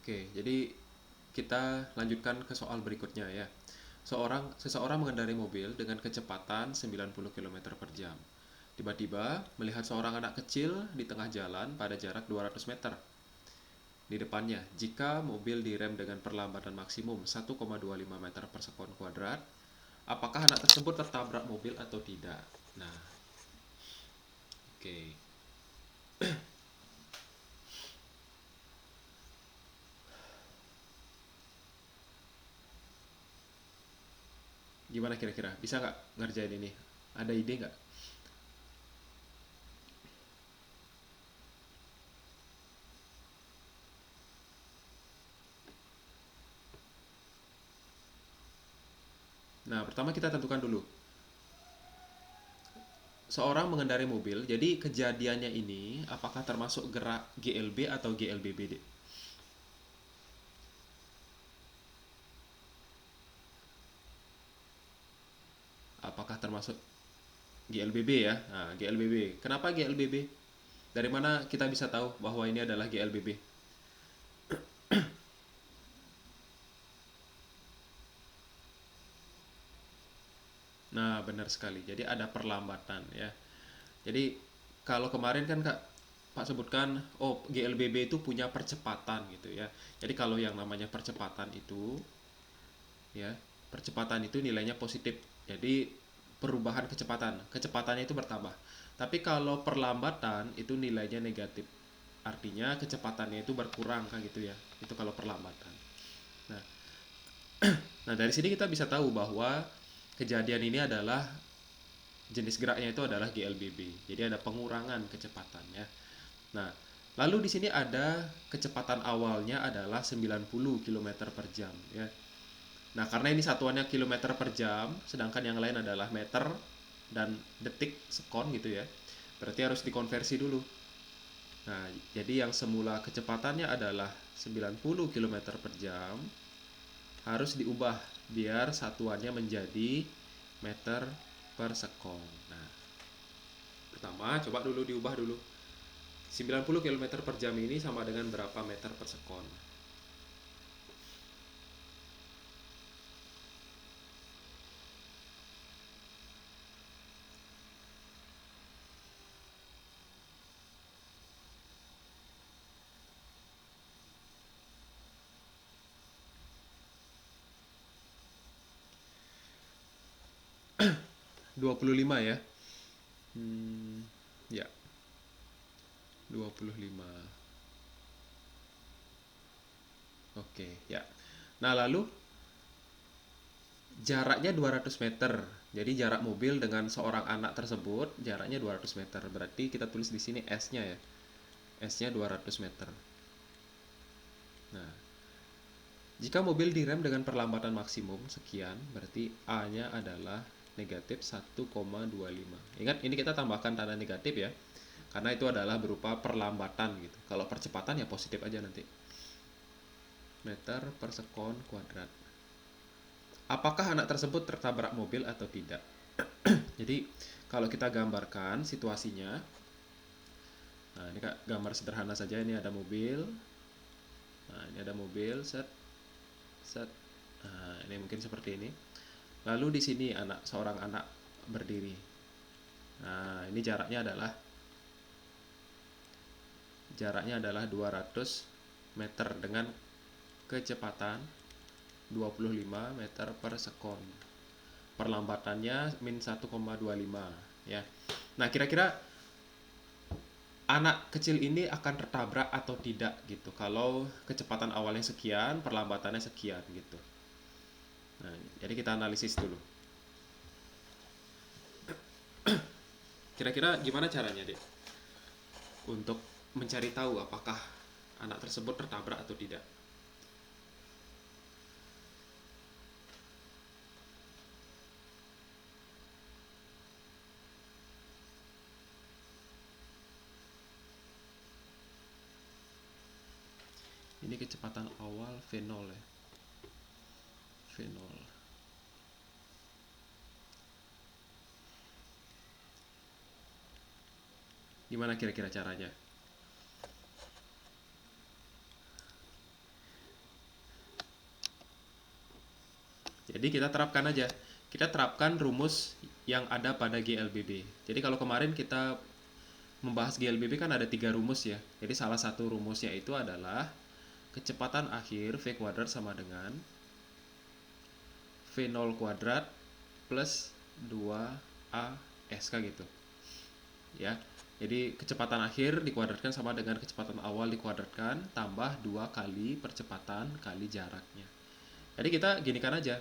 Oke, jadi kita lanjutkan ke soal berikutnya ya. Seseorang mengendarai mobil dengan kecepatan 90 km per jam. Tiba-tiba melihat seorang anak kecil di tengah jalan pada jarak 200 meter di depannya. Jika mobil direm dengan perlambatan maksimum 1,25 meter per sekon kuadrat, apakah anak tersebut tertabrak mobil atau tidak? Nah, oke. Gimana kira-kira? Bisa nggak ngerjain ini? Ada ide nggak? Nah, pertama kita tentukan dulu. Seorang mengendarai mobil, jadi kejadiannya ini apakah termasuk gerak GLB atau GLBB? Apakah termasuk GLBB ya? Nah, GLBB. Kenapa GLBB? Dari mana kita bisa tahu bahwa ini adalah GLBB? Nah, benar sekali. Jadi ada perlambatan ya. Jadi kalau kemarin kan Kak Pak sebutkan, oh GLBB itu punya percepatan gitu ya. Jadi kalau yang namanya percepatan itu ya, percepatan itu nilainya positif. Jadi perubahan kecepatannya itu bertambah. Tapi kalau perlambatan itu nilainya negatif. Artinya kecepatannya itu berkurang kan gitu ya. Itu kalau perlambatan. Nah, nah dari sini kita bisa tahu bahwa kejadian ini adalah jenis geraknya itu adalah GLBB. Jadi ada pengurangan kecepatan ya. Nah, lalu di sini ada kecepatan awalnya adalah 90 km per jam ya. Nah, karena ini satuannya kilometer per jam, sedangkan yang lain adalah meter dan detik sekon gitu ya. Berarti harus dikonversi dulu. Nah, jadi yang semula kecepatannya adalah 90 km per jam harus diubah biar satuannya menjadi meter per sekon. Nah, pertama coba dulu diubah dulu. 90 km per jam ini sama dengan berapa meter per sekon? 25 ya. Ya, 25. Oke, ya. Nah, lalu jaraknya 200 meter. Jadi jarak mobil dengan seorang anak tersebut jaraknya 200 meter. Berarti kita tulis di sini S-nya ya. S-nya 200 meter. Nah, jika mobil direm dengan perlambatan maksimum sekian, berarti A-nya adalah negatif 1,25. Ingat, ini kita tambahkan tanda negatif ya. Karena itu adalah berupa perlambatan gitu. Kalau percepatan ya positif aja nanti. Meter per sekon kuadrat. Apakah anak tersebut tertabrak mobil atau tidak? Jadi kalau kita gambarkan situasinya, nah ini kak gambar sederhana saja. Ini ada mobil, nah ini ada mobil, set, set. Nah ini mungkin seperti ini. Lalu di sini seorang anak berdiri. Nah ini jaraknya adalah 200 meter dengan kecepatan 25 meter per sekon. Perlambatannya min 1,25 ya. Nah, kira-kira anak kecil ini akan tertabrak atau tidak gitu. Kalau kecepatan awalnya sekian, perlambatannya sekian gitu. Nah, jadi kita analisis dulu. Kira-kira gimana caranya, Dek? Untuk mencari tahu apakah anak tersebut tertabrak atau tidak. Ini kecepatan awal V0 ya. V0. Gimana kira-kira caranya? Jadi kita terapkan aja. Kita terapkan rumus yang ada pada GLBB. Jadi kalau kemarin kita membahas GLBB kan ada 3 rumus ya. Jadi salah satu rumusnya itu adalah kecepatan akhir V kuadrat sama dengan V0 kuadrat plus 2AS gitu. Ya. Jadi kecepatan akhir dikuadratkan sama dengan kecepatan awal dikuadratkan tambah 2 kali percepatan kali jaraknya. Jadi kita ginikan aja.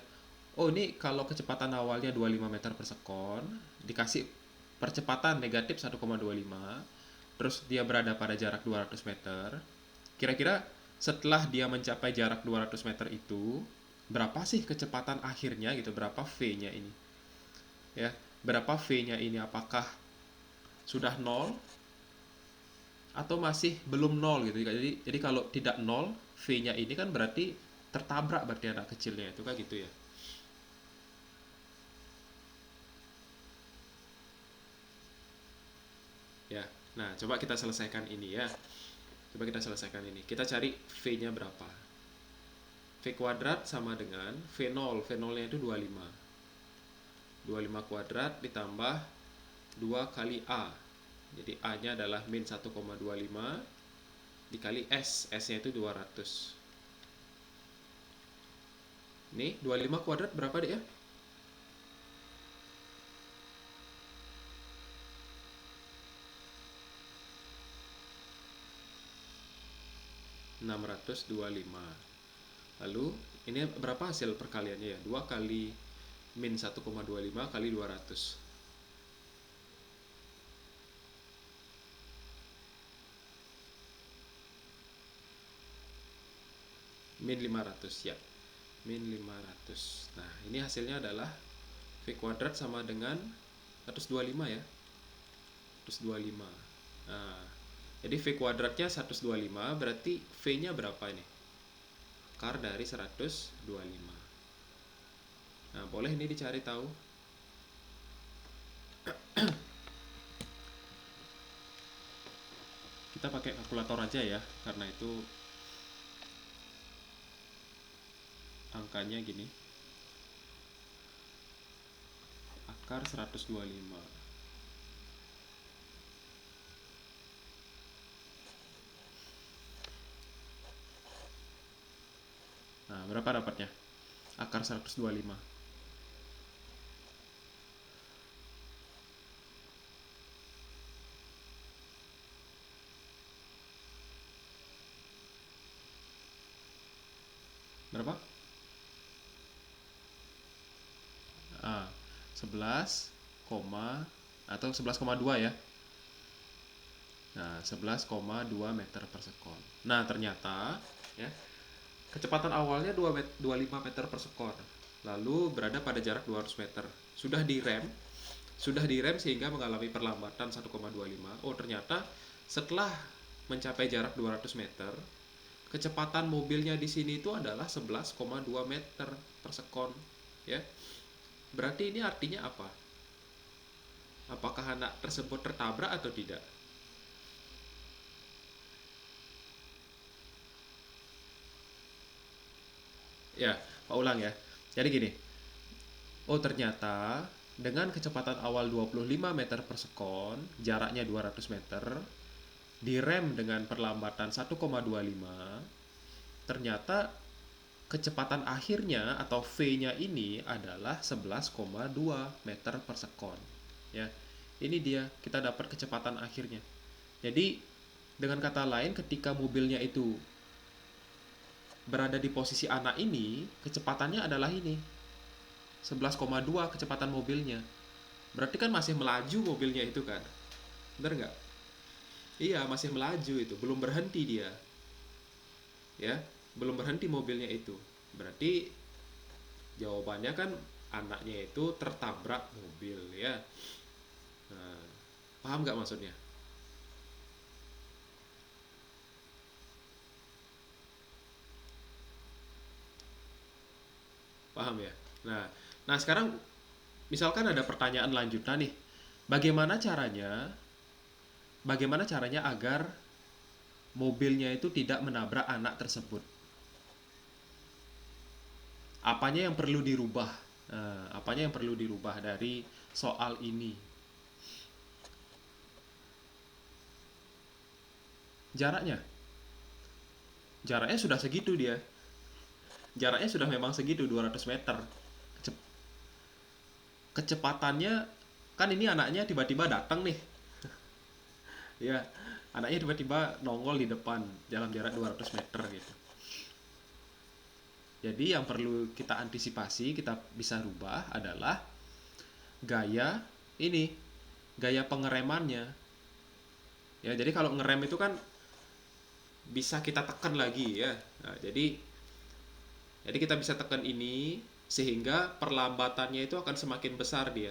Oh, ini kalau kecepatan awalnya 25 meter per sekon, dikasih percepatan negatif 1,25, terus dia berada pada jarak 200 meter. Kira-kira setelah dia mencapai jarak 200 meter itu, berapa sih kecepatan akhirnya gitu, berapa V-nya ini? Ya, berapa V-nya ini, apakah sudah nol atau masih belum nol gitu. Jadi kalau tidak nol, V-nya ini kan berarti tertabrak berarti anak kecilnya itu kan gitu ya. Ya. Nah, coba kita selesaikan ini ya. Coba kita selesaikan ini. Kita cari V-nya berapa. V kuadrat sama dengan V0. V0-nya itu 25. 25 kuadrat ditambah 2 kali A. Jadi A-nya adalah min 1,25 dikali S. S-nya itu 200. Nih, 25 kuadrat berapa deh ya? 625. Lalu ini berapa hasil perkaliannya ya? 2 kali min 1,25 kali 200. Min 500 ya. Min 500. Nah, ini hasilnya adalah V kuadrat sama dengan 125 ya. 125. Nah, jadi V kuadratnya 125, berarti V-nya berapa ini? Akar dari 125. Nah, boleh ini dicari tahu. Kita pakai kalkulator aja ya, karena itu angkanya gini. Akar 125. Nah, berapa dapatnya? Akar 125. Berapa? Ah, 11, atau 11,2 ya. Nah, 11,2 meter per sekon. Nah, ternyata ya, kecepatan awalnya 25 meter per sekon. Lalu berada pada jarak 200 meter. Sudah direm sehingga mengalami perlambatan 1,25. Oh, ternyata setelah mencapai jarak 200 meter, kecepatan mobilnya di sini itu adalah 11,2 meter per sekon, ya. Berarti ini artinya apa? Apakah anak tersebut tertabrak atau tidak? Ya, Pak ulang ya. Jadi gini. Oh, ternyata dengan kecepatan awal 25 meter per sekon, jaraknya 200 meter, direm dengan perlambatan 1,25, ternyata kecepatan akhirnya atau V-nya ini adalah 11,2 meter per sekon. Ya. Ini dia, kita dapat kecepatan akhirnya. Jadi, dengan kata lain, ketika mobilnya itu berada di posisi anak ini, kecepatannya adalah ini, 11,2 kecepatan mobilnya. Berarti kan masih melaju mobilnya itu kan. Bener nggak? Iya, masih melaju itu. Belum berhenti dia. Ya, belum berhenti mobilnya itu. Berarti jawabannya kan anaknya itu tertabrak mobil ya. Nah, paham nggak maksudnya? Paham ya? Nah, sekarang misalkan ada pertanyaan lanjutan nih. Bagaimana caranya? Bagaimana caranya agar mobilnya itu tidak menabrak anak tersebut? Apanya yang perlu dirubah? Apanya yang perlu dirubah dari soal ini? Jaraknya. Jaraknya sudah segitu dia. Jaraknya sudah memang segitu 200 meter. Kecepatannya kan ini anaknya tiba-tiba datang nih. Ya, anaknya tiba-tiba nongol di depan dalam jarak 200 meter gitu. Jadi yang perlu kita antisipasi, kita bisa rubah adalah gaya ini, gaya pengeremannya. Ya, jadi kalau ngerem itu kan bisa kita tekan lagi ya. Nah, jadi kita bisa tekan ini sehingga perlambatannya itu akan semakin besar dia.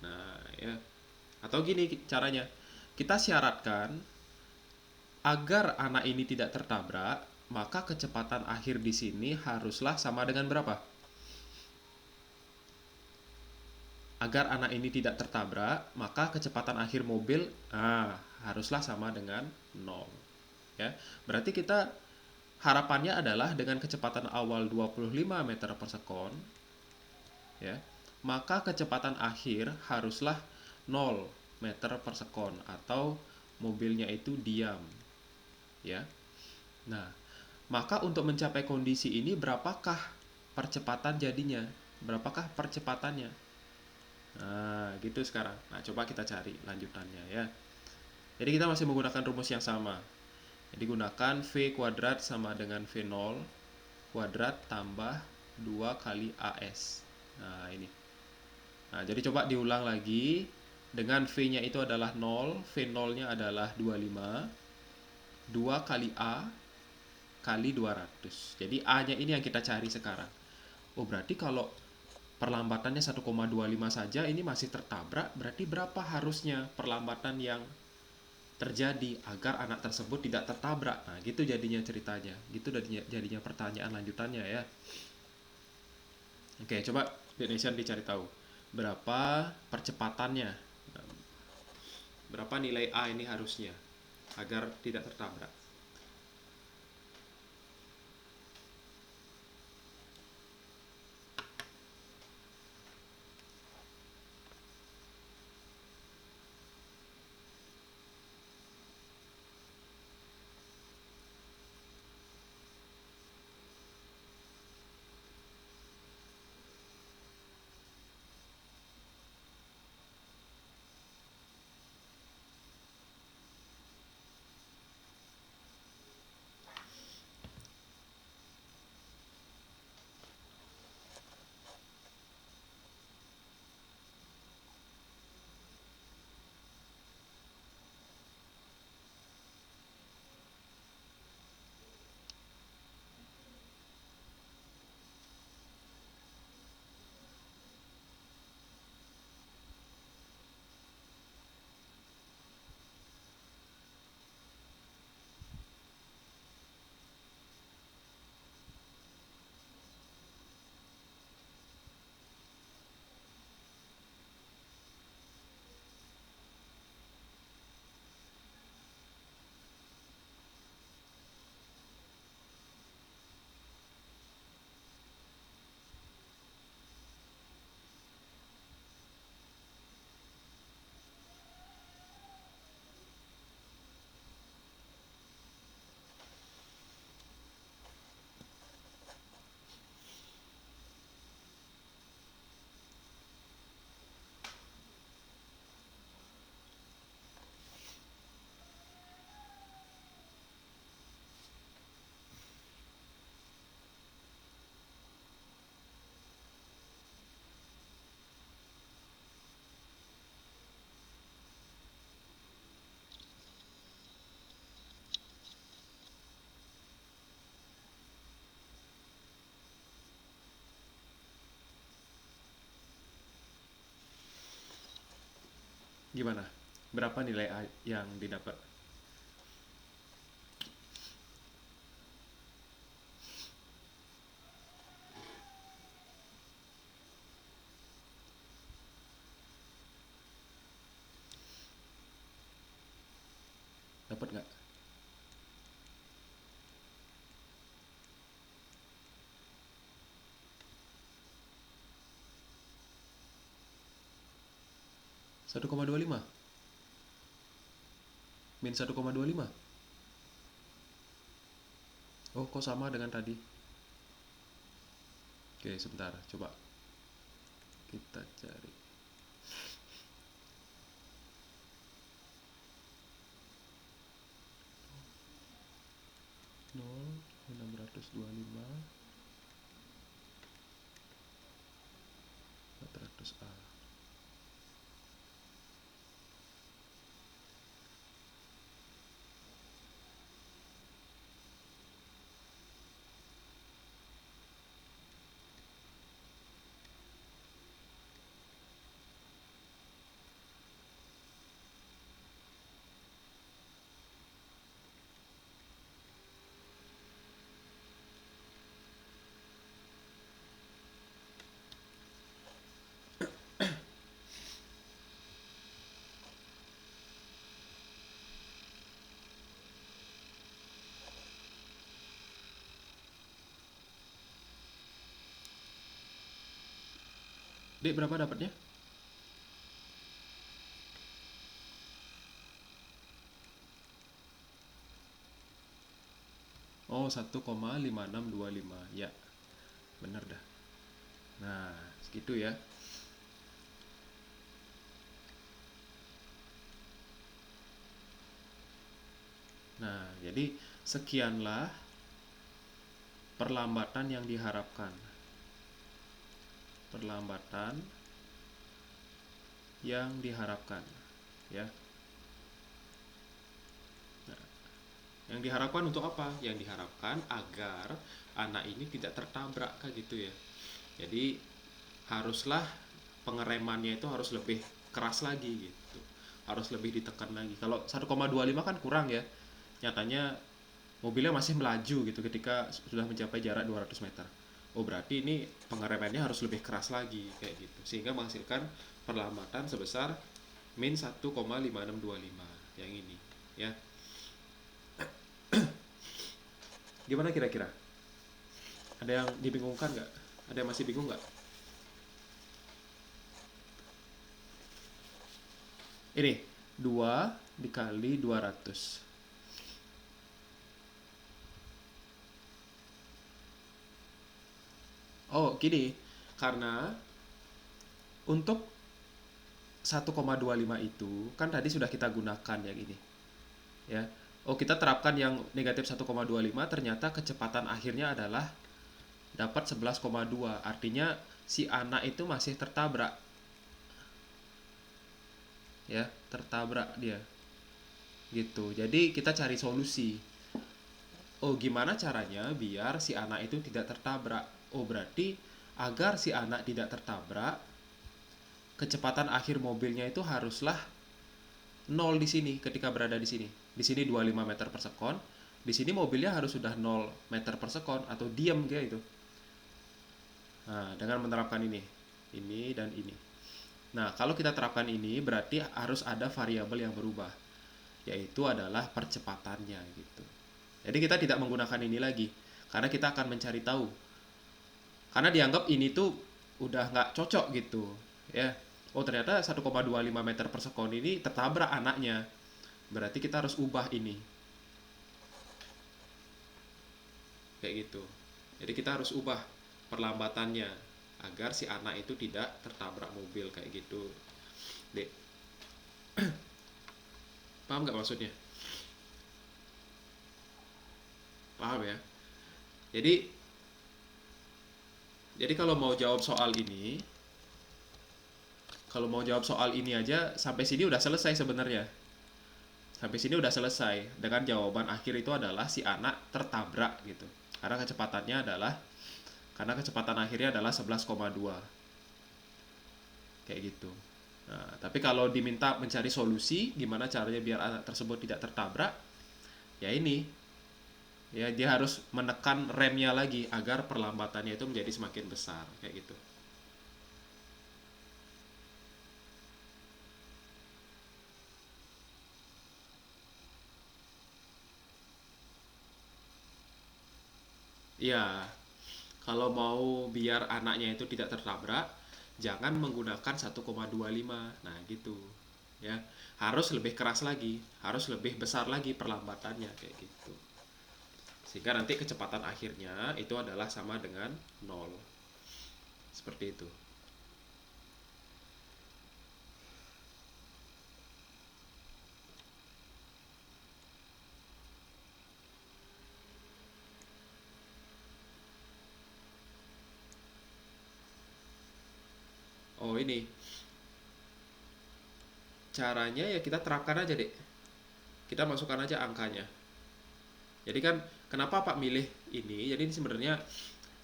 Nah, ya. Atau gini caranya. Kita syaratkan agar anak ini tidak tertabrak, maka kecepatan akhir di sini haruslah sama dengan berapa? Agar anak ini tidak tertabrak, maka kecepatan akhir mobil haruslah sama dengan 0. Ya. Berarti kita harapannya adalah dengan kecepatan awal 25 meter per sekon, ya, maka kecepatan akhir haruslah 0 meter per sekon atau mobilnya itu diam. Ya. Nah, maka untuk mencapai kondisi ini berapakah percepatan jadinya? Berapakah percepatannya? Nah, gitu sekarang. Nah, coba kita cari lanjutannya ya. Jadi kita masih menggunakan rumus yang sama. Jadi gunakan V kuadrat sama dengan V0 kuadrat tambah 2 kali AS. Nah, ini. Nah, jadi coba diulang lagi. Dengan V-nya itu adalah 0, V0-nya adalah 25, 2 kali A kali 200. Jadi A-nya ini yang kita cari sekarang. Oh, berarti kalau perlambatannya 1,25 saja ini masih tertabrak, berarti berapa harusnya perlambatan yang terjadi agar anak tersebut tidak tertabrak? Nah, gitu jadinya ceritanya. Gitu jadinya pertanyaan lanjutannya ya. Oke, coba Indonesian dicari tahu. Berapa percepatannya? Berapa nilai A ini harusnya agar tidak tertabrak? Gimana? Berapa nilai A yang didapat? Dapat nggak? 1,25. Min 1,25. Oh, kok sama dengan tadi? Oke, sebentar. Coba kita cari. Nol 625 400A. Dek, berapa dapatnya? Oh, 1,5625. Ya, bener dah. Nah, segitu ya. Nah, jadi sekianlah perlambatan yang diharapkan. Perlambatan yang diharapkan, ya. Nah, yang diharapkan untuk apa? Yang diharapkan agar anak ini tidak tertabrak, kayak gitu ya. Jadi haruslah pengeremannya itu harus lebih keras lagi gitu. Harus lebih ditekan lagi. Kalau 1,25 kan kurang ya. Nyatanya mobilnya masih melaju gitu ketika sudah mencapai jarak 200 meter. Oh, berarti ini pengeremannya harus lebih keras lagi kayak gitu. Sehingga menghasilkan perlambatan sebesar min 1,5625 yang ini ya. Gimana kira-kira? Ada yang dibingungkan nggak? Ada yang masih bingung nggak? Ini 2 dikali 200. Oh, gini. Karena untuk 1,25 itu kan tadi sudah kita gunakan yang ini. Ya. Oh, kita terapkan yang negatif 1,25, ternyata kecepatan akhirnya adalah dapat 11,2. Artinya si anak itu masih tertabrak. Ya, tertabrak dia. Gitu. Jadi kita cari solusi. Oh, gimana caranya biar si anak itu tidak tertabrak? Oh, berarti agar si anak tidak tertabrak, kecepatan akhir mobilnya itu haruslah nol di sini ketika berada di sini. Di sini 25 meter per sekon. Di sini mobilnya harus sudah 0 meter per sekon atau diam kayak itu. Nah, dengan menerapkan ini dan ini. Nah, kalau kita terapkan ini berarti harus ada variabel yang berubah, yaitu adalah percepatannya gitu. Jadi kita tidak menggunakan ini lagi, karena kita akan mencari tahu. Karena dianggap ini tuh udah nggak cocok gitu, ya. Oh, ternyata 1,25 meter per sekon ini tertabrak anaknya. Berarti kita harus ubah ini, kayak gitu. Jadi kita harus ubah perlambatannya agar si anak itu tidak tertabrak mobil kayak gitu. Dek, paham nggak maksudnya? Paham ya? Jadi kalau mau jawab soal ini, aja sampai sini udah selesai sebenarnya. Sampai sini udah selesai dengan jawaban akhir itu adalah si anak tertabrak gitu. Karena kecepatan akhirnya adalah 11,2 kayak gitu. Nah, tapi kalau diminta mencari solusi gimana caranya biar anak tersebut tidak tertabrak, ya ini. Ya, dia harus menekan remnya lagi agar perlambatannya itu menjadi semakin besar kayak gitu. Iya, kalau mau biar anaknya itu tidak tertabrak, jangan menggunakan 1,25. Nah, gitu. ya. Harus lebih keras lagi, harus lebih besar lagi perlambatannya kayak gitu. Sehingga nanti kecepatan akhirnya itu adalah sama dengan nol. Seperti itu. Oh, ini caranya ya kita terapkan aja, Dek. Kita masukkan aja angkanya. Jadi kan kenapa Pak milih ini? Jadi ini sebenarnya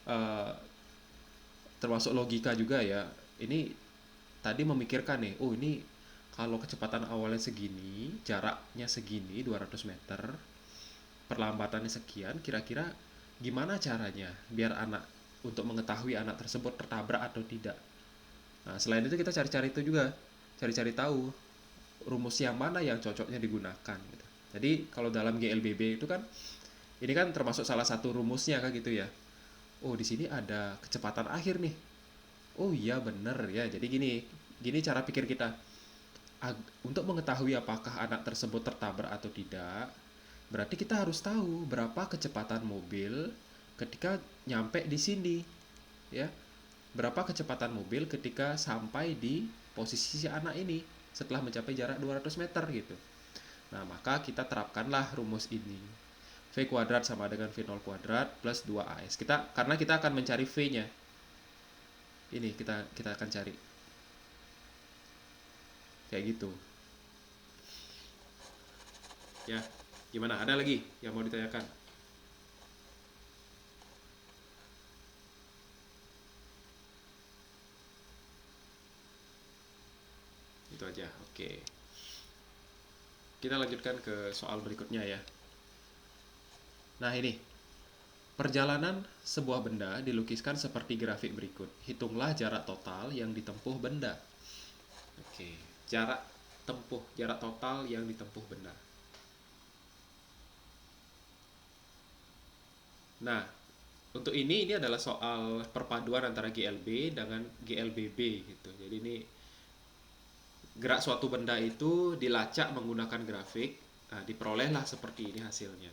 eh, termasuk logika juga ya. Ini tadi memikirkan nih, oh ini kalau kecepatan awalnya segini, jaraknya segini 200 meter, perlambatannya sekian, kira-kira gimana caranya biar anak untuk mengetahui anak tersebut tertabrak atau tidak. Nah, selain itu kita cari-cari itu juga, cari-cari tahu rumus yang mana yang cocoknya digunakan gitu. Jadi kalau dalam GLBB itu kan ini kan termasuk salah satu rumusnya kan gitu ya. Oh, di sini ada kecepatan akhir nih. Oh iya bener ya. Jadi gini, gini cara pikir kita. Untuk mengetahui apakah anak tersebut tertabrak atau tidak, berarti kita harus tahu berapa kecepatan mobil ketika nyampe di sini, ya. Berapa kecepatan mobil ketika sampai di posisi si anak ini setelah mencapai jarak 200 meter gitu. Nah, maka kita terapkanlah rumus ini. V kuadrat sama dengan V0 kuadrat plus 2AS. Karena kita akan mencari V-nya. Ini kita akan cari. Kayak gitu. Ya. Gimana? Ada lagi yang mau ditanyakan? Itu aja. Oke. Kita lanjutkan ke soal berikutnya ya. Nah, ini. Perjalanan sebuah benda dilukiskan seperti grafik berikut. Hitunglah jarak total yang ditempuh benda. Oke, jarak total yang ditempuh benda. Nah, untuk ini adalah soal perpaduan antara GLB dengan GLBB gitu. Jadi ini gerak suatu benda itu dilacak menggunakan grafik, nah, diperolehlah seperti ini hasilnya.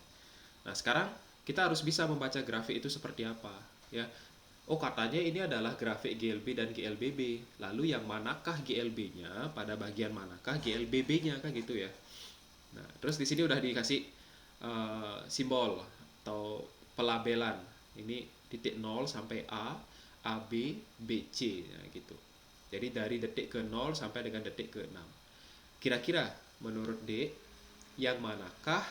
Nah, sekarang kita harus bisa membaca grafik itu seperti apa, ya. Oh, katanya ini adalah grafik GLB dan GLBB. Lalu yang manakah GLB-nya? Pada bagian manakah GLBB-nya kan gitu ya. Nah, terus di sini udah dikasih simbol atau pelabelan. Ini titik 0 sampai A, AB, BC ya, gitu. Jadi dari detik ke 0 sampai dengan detik ke 6. Kira-kira menurut D, yang manakah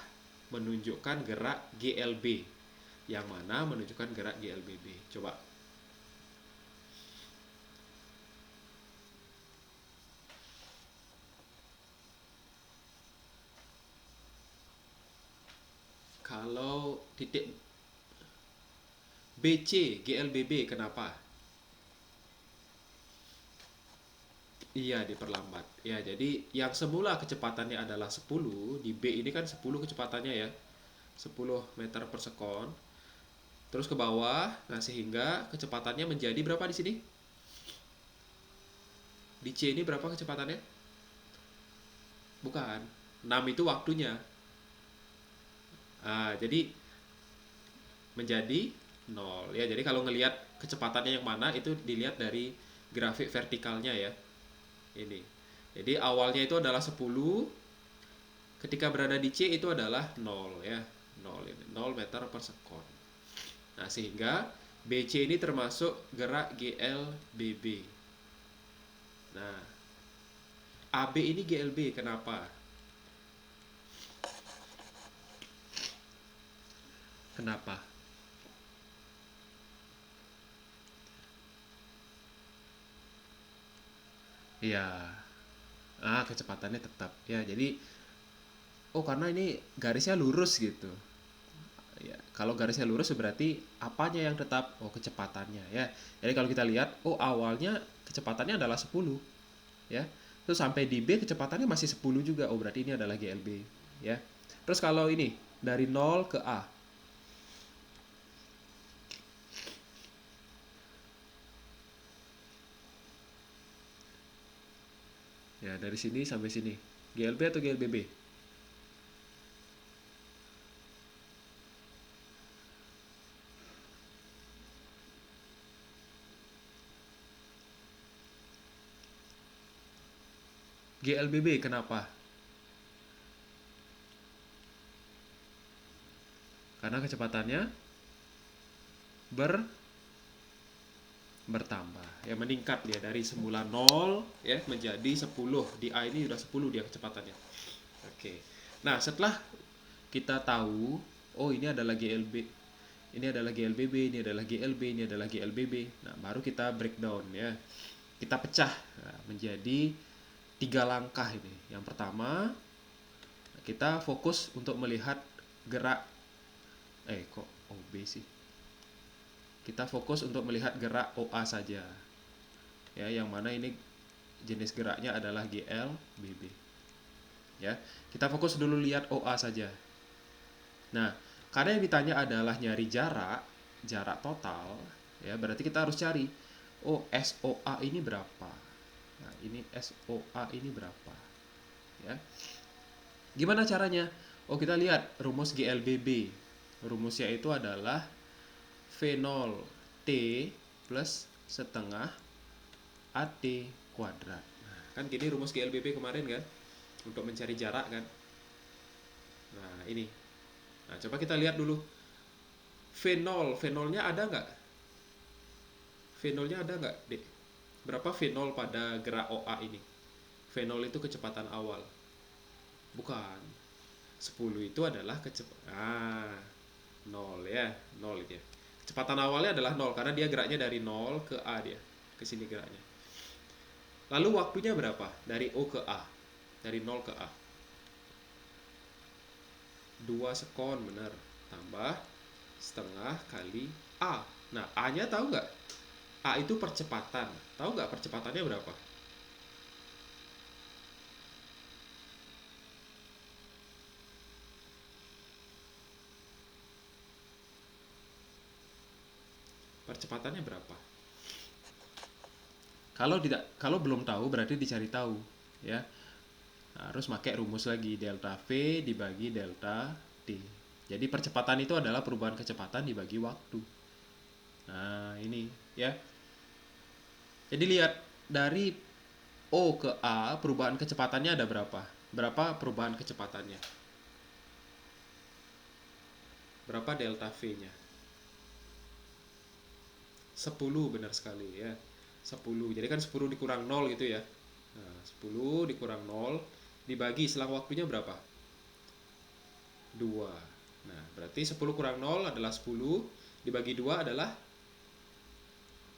menunjukkan gerak GLB? Yang mana menunjukkan gerak GLBB? Coba. Kalau titik BC GLBB kenapa? Iya, diperlambat. Ya, jadi yang semula kecepatannya adalah 10, di B ini kan 10 kecepatannya ya. 10 meter per sekon. Terus ke bawah, nah sehingga kecepatannya menjadi berapa di sini? Di C ini berapa kecepatannya? Bukan. 6 itu waktunya. Jadi menjadi 0 ya. Jadi kalau ngelihat kecepatannya yang mana itu dilihat dari grafik vertikalnya ya. Ini. Jadi awalnya itu adalah 10, ketika berada di C itu adalah 0 ya. 0 ini, 0 meter per sekon. Nah, sehingga BC ini termasuk gerak GLBB. Nah, AB ini GLB kenapa? Kenapa? Iya. Kecepatannya tetap. Ya, jadi oh karena ini garisnya lurus gitu. Ya, kalau garisnya lurus berarti apanya yang tetap? Oh, kecepatannya ya. Jadi kalau kita lihat, oh awalnya kecepatannya adalah 10 ya. Terus sampai di B kecepatannya masih 10 juga. Oh, berarti ini adalah GLB ya. Terus kalau ini dari 0 ke A. Ya, dari sini sampai sini. GLB atau GLBB? GLBB kenapa? Karena kecepatannya bertambah. Ya, meningkat dia dari semula 0 ya menjadi 10. Di A ini udah 10 dia kecepatannya. Oke. Nah, setelah kita tahu, oh ini adalah GLB, ini adalah GLBB, ini adalah GLB, ini adalah GLBB. Nah, baru kita breakdown ya. Kita pecah menjadi 3 langkah ini. Yang pertama, kita fokus untuk melihat gerak kok OB sih. Kita fokus untuk melihat gerak OA saja. Ya, yang mana ini jenis geraknya adalah GLBB. Ya, kita fokus dulu lihat OA saja. Nah, karena yang ditanya adalah nyari jarak total, ya berarti kita harus cari, oh SOA ini berapa. Nah, ini SOA ini berapa. Ya. Gimana caranya? Oh, kita lihat rumus GLBB. Rumusnya itu adalah V0T plus setengah AT kuadrat. Nah, kan gini rumus GLBB kemarin kan? Untuk mencari jarak kan? Nah, ini. Nah, coba kita lihat dulu. V0-nya ada nggak? V0-nya ada nggak, Dek? Berapa V0 pada gerak OA ini? V0 itu kecepatan awal. Bukan. 10 itu adalah kecepatan. 0 ya. 0 itu ya. Kecepatan awalnya adalah 0 karena dia geraknya dari 0 ke A dia. Ke sini geraknya. Lalu waktunya berapa? Dari O ke A. Dari 0 ke A. 2 sekon, benar. Tambah setengah kali A. Nah, A-nya tahu nggak? A itu percepatan. Tahu nggak percepatannya berapa? Percepatannya berapa? Kalau belum tahu berarti dicari tahu, ya. Harus pakai rumus lagi, delta V dibagi delta T. Jadi percepatan itu adalah perubahan kecepatan dibagi waktu. Nah, ini ya. Jadi lihat dari O ke A perubahan kecepatannya ada berapa? Berapa perubahan kecepatannya? Berapa delta V-nya? 10, benar sekali ya. 10. Jadi kan 10 dikurang 0 gitu ya. Nah, 10 dikurang 0 dibagi selang waktunya berapa? 2. Nah, berarti 10 kurang 0 adalah 10, dibagi 2 adalah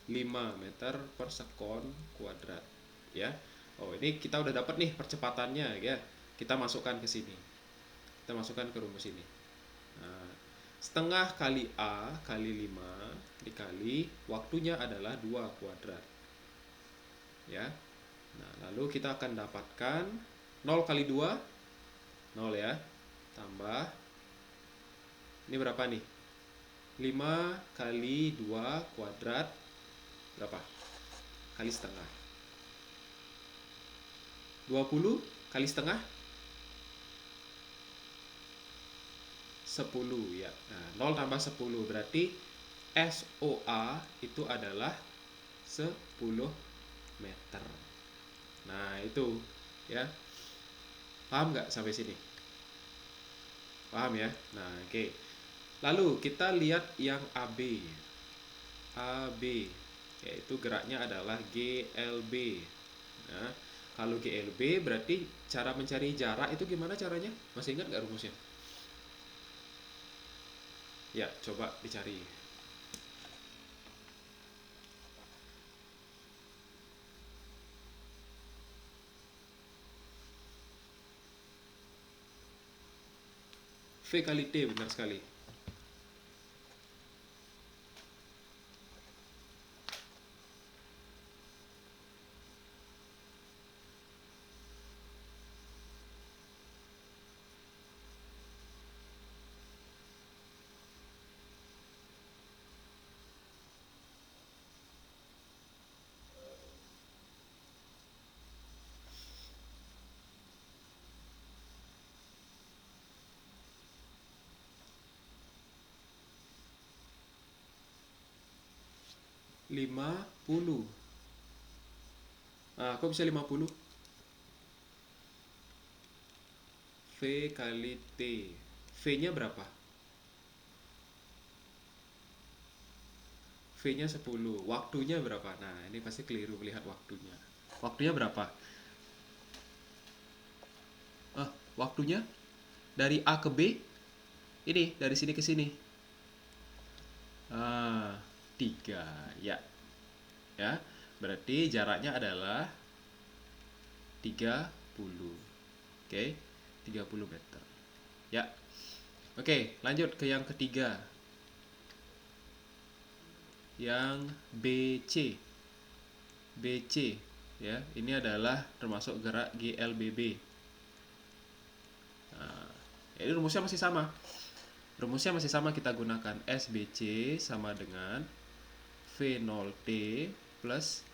5 meter per sekon kuadrat. Ya. Oh, ini kita udah dapat nih percepatannya ya. Kita masukkan ke sini. Kita masukkan ke rumus ini. Nah, setengah kali A kali 5 dikali waktunya adalah 2 kuadrat. Ya. Nah, lalu kita akan dapatkan 0 kali 2 0 ya. Tambah ini berapa nih? 5 kali 2 kuadrat berapa? Kali setengah. 20 kali setengah 10 ya. Nah, 0 tambah 10 berarti SOA itu adalah 10 meter. Nah, itu ya. Paham nggak sampai sini? Paham ya? Nah, oke. Lalu kita lihat yang AB. AB yaitu geraknya adalah GLB. Nah, kalau GLB berarti cara mencari jarak itu gimana caranya? Masih ingat nggak rumusnya? Ya, coba dicari. V kali T, benar sekali. 50. Ah, kok bisa 50? V kali T. V-nya berapa? V-nya 10. Waktunya berapa? Nah, ini pasti keliru melihat waktunya. Waktunya berapa? Waktunya dari A ke B, ini dari sini ke sini. 3. Ya. Ya. Berarti jaraknya adalah 30. Oke, 30 meter. Ya. Oke, lanjut ke yang ketiga. Yang BC. BC ya, ini adalah termasuk gerak GLBB. Nah, ini rumusnya masih sama. Rumusnya masih sama, kita gunakan SBC sama dengan V0T plus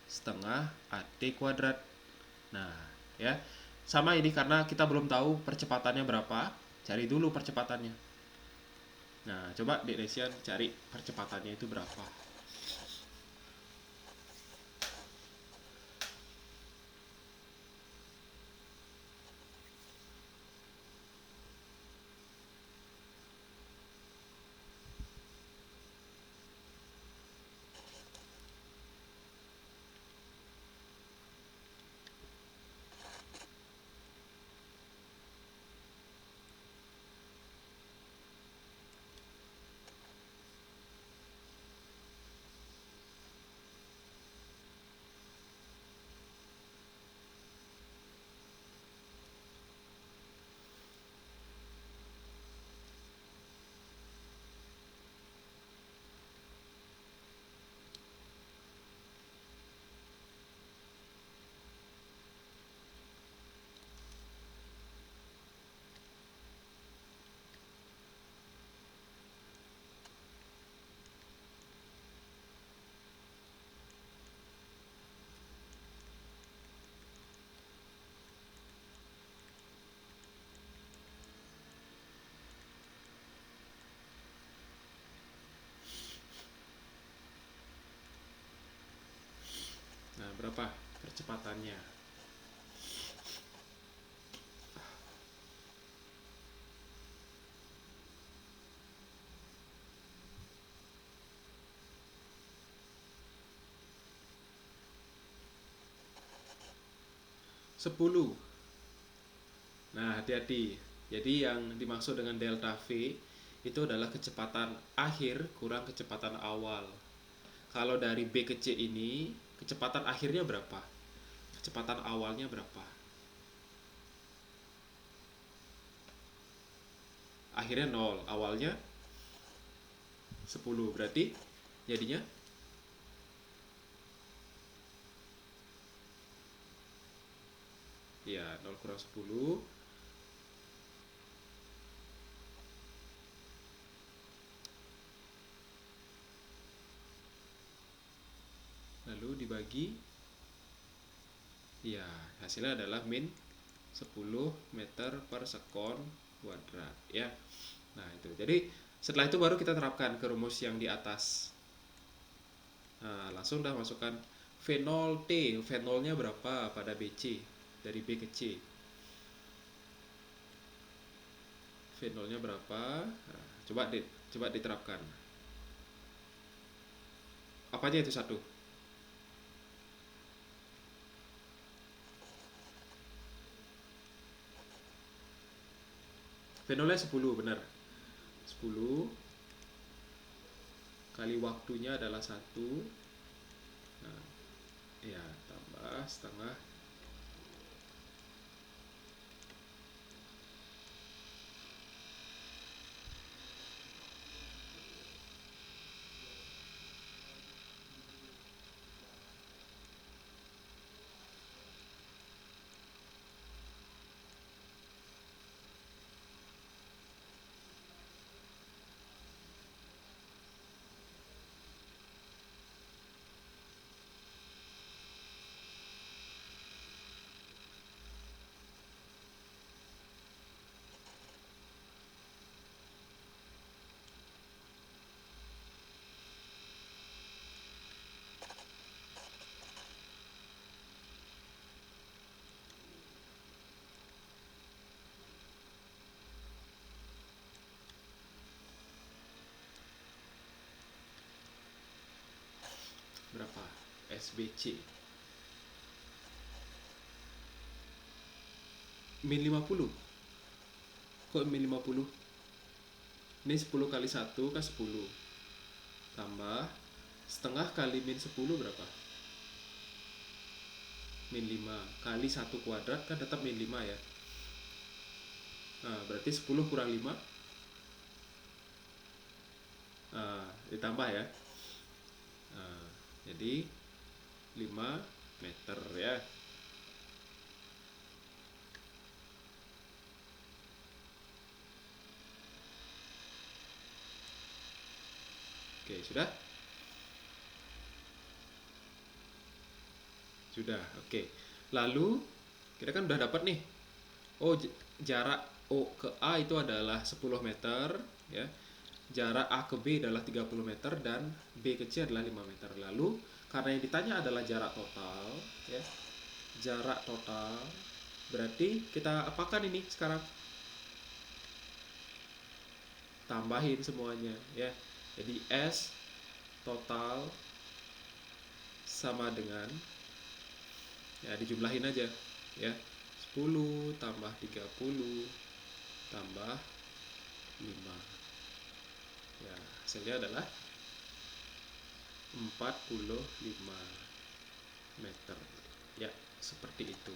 setengah AT kuadrat. Nah, ya. Sama ini karena kita belum tahu percepatannya berapa, cari dulu percepatannya. Nah, coba Dek Desian cari percepatannya itu berapa. Nah, berapa percepatannya? 10. Nah, hati-hati. Jadi yang dimaksud dengan delta V itu adalah kecepatan akhir kurang kecepatan awal. Kalau dari B ke C ini, kecepatan akhirnya berapa? Kecepatan awalnya berapa? Akhirnya 0, awalnya 10. Berarti jadinya ya 0 kurang 10. Lalu dibagi, ya hasilnya adalah min 10 meter per sekon kuadrat ya. Nah, itu. Jadi setelah itu baru kita terapkan ke rumus yang di atas. Nah, langsung dah masukkan V0T. V0-nya berapa pada BC dari B ke C? V0-nya berapa? Nah, coba diterapkan. Apa aja itu satu? V0-nya 10, benar. 10 kali waktunya adalah 1. Nah, ya, tambah setengah. SBC. Min 50. Kok min 50? Ini 10 kali 1 kan 10. Tambah setengah kali min 10 berapa? Min 5 kali 1 kuadrat kan tetap min 5 ya. Nah, berarti 10 kurang 5. Nah, ditambah ya. Nah, jadi 5 meter ya. Oke, sudah? Sudah, oke. Lalu kita kan udah dapat nih. Oh, jarak O ke A itu adalah 10 meter ya. Jarak A ke B adalah 30 meter dan B ke C adalah 5 meter. Lalu karena yang ditanya adalah jarak total ya. Jarak total berarti kita apakan ini sekarang? Tambahin semuanya ya. Jadi S total sama dengan, ya dijumlahin aja ya, 10 tambah 30 tambah 5, ya hasilnya adalah 45 meter ya, seperti itu.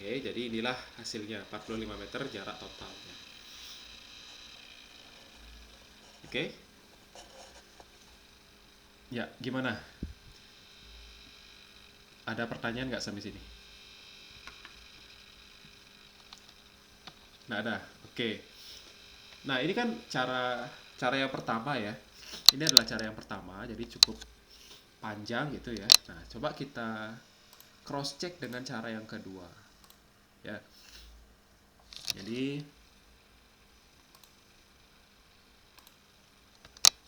Oke, jadi inilah hasilnya 45 meter jarak totalnya. Oke ya, gimana, ada pertanyaan nggak sampai sini? Nggak ada. Oke. Nah, ini kan cara cara yang pertama ya. Ini adalah cara yang pertama, jadi cukup panjang gitu ya. Nah, coba kita cross check dengan cara yang kedua. Ya. Jadi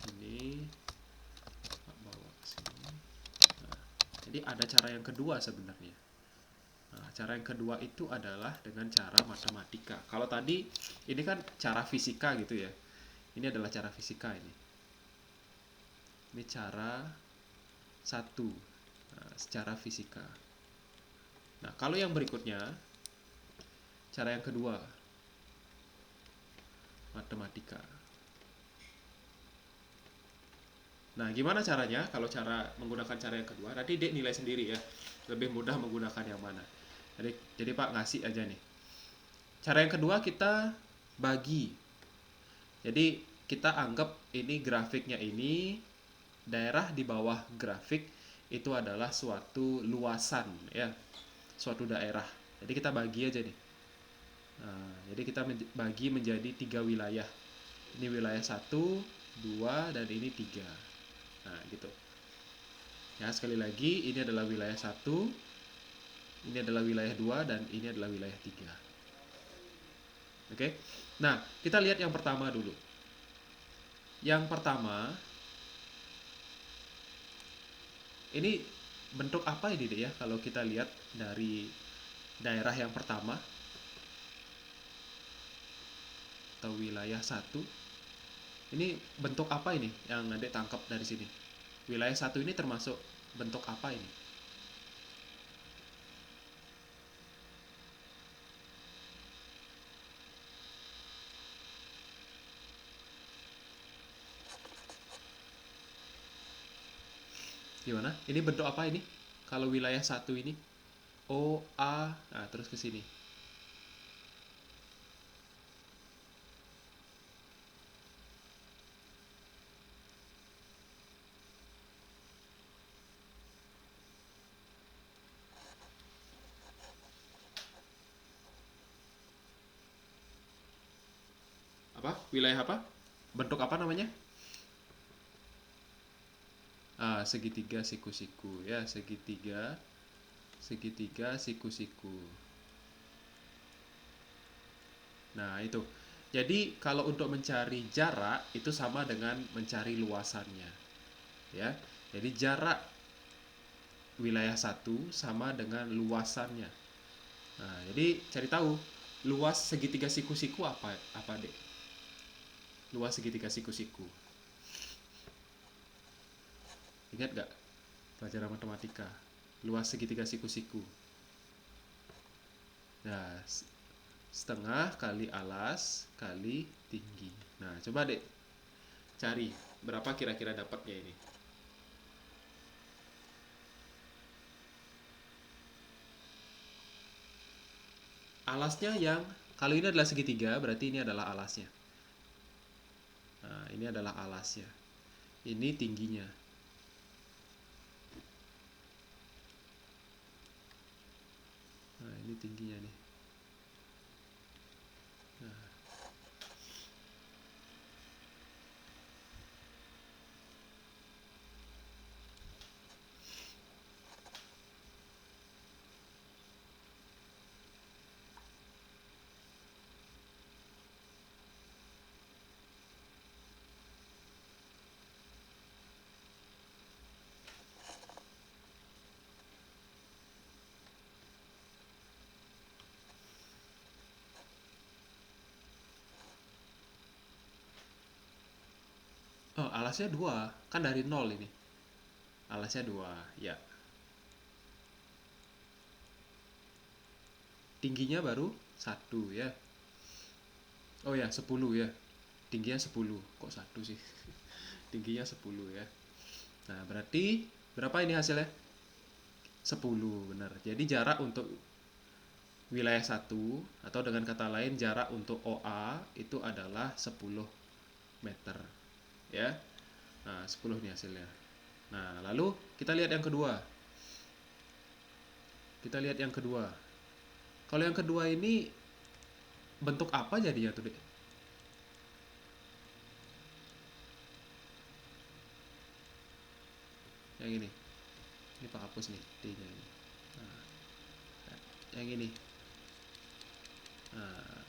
ini bawa ke sini. Nah, jadi ada cara yang kedua sebenarnya. Nah, cara yang kedua itu adalah dengan cara matematika. Kalau tadi ini kan cara fisika gitu ya. Ini adalah cara fisika ini. Ini cara satu, nah, secara fisika. Nah, kalau yang berikutnya, cara yang kedua, matematika. Nah, gimana caranya? Kalau cara menggunakan cara yang kedua, nanti Dek nilai sendiri ya. Lebih mudah menggunakan yang mana. Jadi Pak ngasih aja nih. Cara yang kedua kita bagi. Jadi kita anggap ini grafiknya ini, daerah di bawah grafik itu adalah suatu luasan ya, suatu daerah. Jadi kita bagi aja nih. Nah, jadi kita bagi menjadi 3 wilayah. Ini wilayah 1, 2, dan ini 3. Nah, gitu. Ya, sekali lagi ini adalah wilayah 1, ini adalah wilayah 2, dan ini adalah wilayah 3. Oke. Nah, kita lihat yang pertama dulu. Yang pertama, ini bentuk apa ini deh ya kalau kita lihat dari daerah yang pertama atau wilayah 1. Ini bentuk apa ini yang Adek tangkap dari sini? Wilayah 1 ini termasuk bentuk apa ini? Gimana? Ini bentuk apa ini? Kalau wilayah 1 ini O, A, nah terus ke sini. Apa? Wilayah apa? Bentuk apa namanya? Segitiga siku-siku ya, segitiga siku-siku. Nah, itu. Jadi kalau untuk mencari jarak itu sama dengan mencari luasannya. Ya. Jadi jarak wilayah 1 sama dengan luasannya. Nah, jadi cari tahu luas segitiga siku-siku apa Dek? Luas segitiga siku-siku. Ingat gak? pelajaran matematika. Luas segitiga siku-siku. Nah, setengah kali alas kali tinggi. Nah, coba dek cari berapa kira-kira dapatnya ini. Alasnya yang kalau ini adalah segitiga, berarti ini adalah alasnya. Nah, ini adalah alasnya. Ini tingginya. Nah, ini tingginya nih. Nah, oh, alasnya 2. Kan dari 0 ini. Alasnya 2, ya. Tingginya baru 1 ya. Oh ya, 10 ya. Tingginya 10. Kok 1 sih? Tingginya 10 ya. Nah, berarti berapa ini hasilnya? 10, benar. Jadi jarak untuk wilayah 1 atau dengan kata lain jarak untuk OA itu adalah 10 meter. Ya. Nah, 10 nih hasilnya. Nah, lalu kita lihat yang kedua. Kita lihat yang kedua. Kalau yang kedua ini bentuk apa jadinya tuh, Dek? Yang ini. Ini Pak hapus nih D-nya ini. Nah, yang ini. Nah,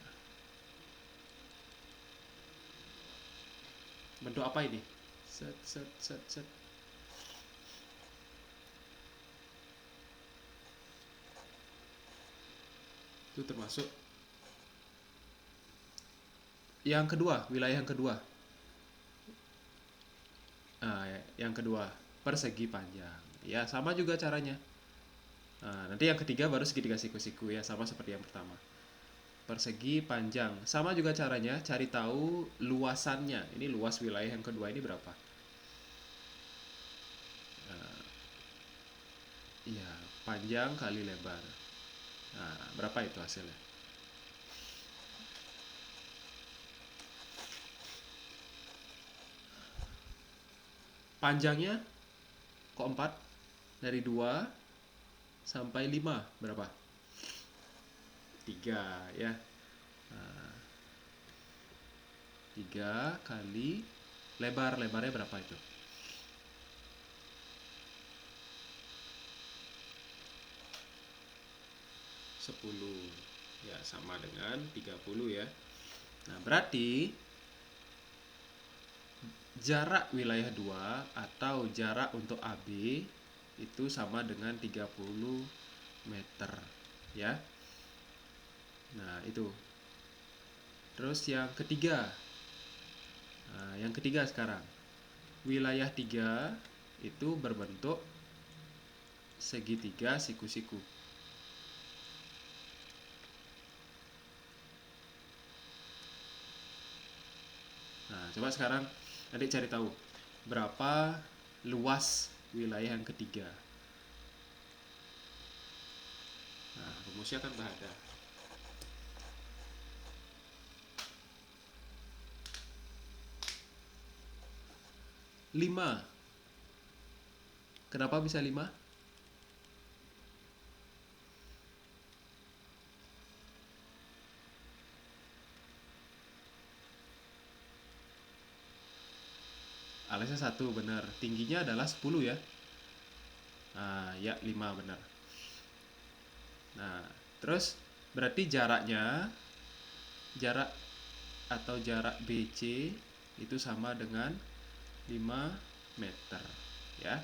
bentuk apa ini? Set set set set. Itu termasuk yang kedua, wilayah yang kedua. Nah, yang kedua, persegi panjang. Ya, sama juga caranya. Nah, nanti yang ketiga baru segitiga siku-siku ya, sama seperti yang pertama. Persegi panjang. Sama juga caranya, cari tahu luasannya. Ini luas wilayah yang kedua ini berapa? Nah, iya, panjang kali lebar. Nah, berapa itu hasilnya? Panjangnya kok 4? Dari 2 sampai 5 berapa? 3 ya. Nah, 3 kali lebarnya berapa itu? 10. Ya, sama dengan 30 ya. Nah, berarti jarak wilayah 2 atau jarak untuk AB itu sama dengan 30 meter ya. Nah, itu. Terus yang ketiga. Nah, yang ketiga sekarang. Wilayah 3 itu berbentuk segitiga siku-siku. Nah, coba sekarang adik cari tahu berapa luas wilayah yang ketiga. Nah, rumusnya kan ada. 5. Kenapa bisa 5? Alasnya 1 benar. Tingginya adalah 10 ya. Nah, ya 5 benar. Nah, terus berarti jarak atau jarak BC itu sama dengan 5 meter ya.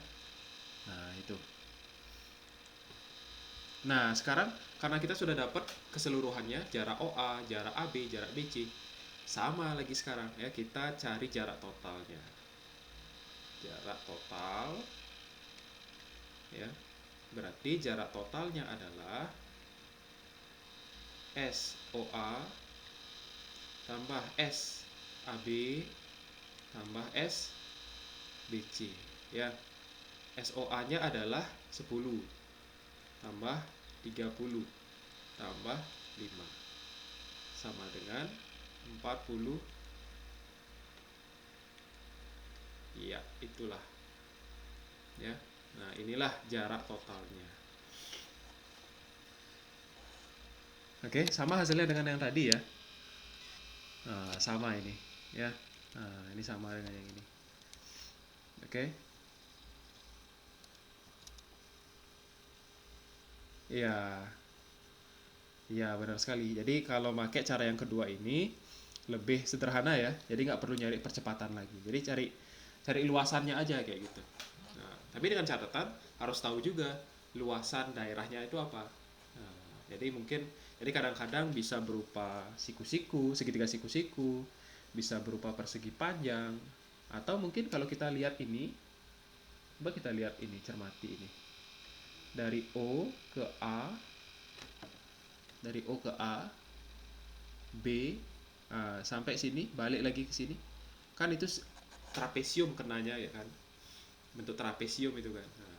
Nah, itu. Nah, sekarang karena kita sudah dapat keseluruhannya, jarak OA, jarak AB, jarak BC. Sama lagi sekarang ya, kita cari jarak totalnya. Jarak total ya. Berarti jarak totalnya adalah SOA tambah SAB tambah SBC, ya. SOA-nya adalah 10 tambah 30 tambah 5 sama dengan 40. Iya, itulah, ya. Nah, inilah jarak totalnya. Oke, sama hasilnya dengan yang tadi ya. Nah, sama ini, ya. Nah, ini sama dengan yang ini. Oke. Iya. Iya, benar sekali. Jadi kalau pakai cara yang kedua ini lebih sederhana ya. Jadi nggak perlu nyari percepatan lagi. Jadi cari cari luasannya aja kayak gitu. Nah, tapi dengan catatan harus tahu juga luasan daerahnya itu apa. Nah, jadi kadang-kadang bisa berupa siku-siku, segitiga siku-siku, bisa berupa persegi panjang, atau mungkin kalau kita lihat ini, coba kita lihat ini, cermati ini. Dari O ke A, dari O ke A, B, sampai sini, balik lagi ke sini. Kan itu trapesium kenanya ya kan. Bentuk trapesium itu kan. Nah,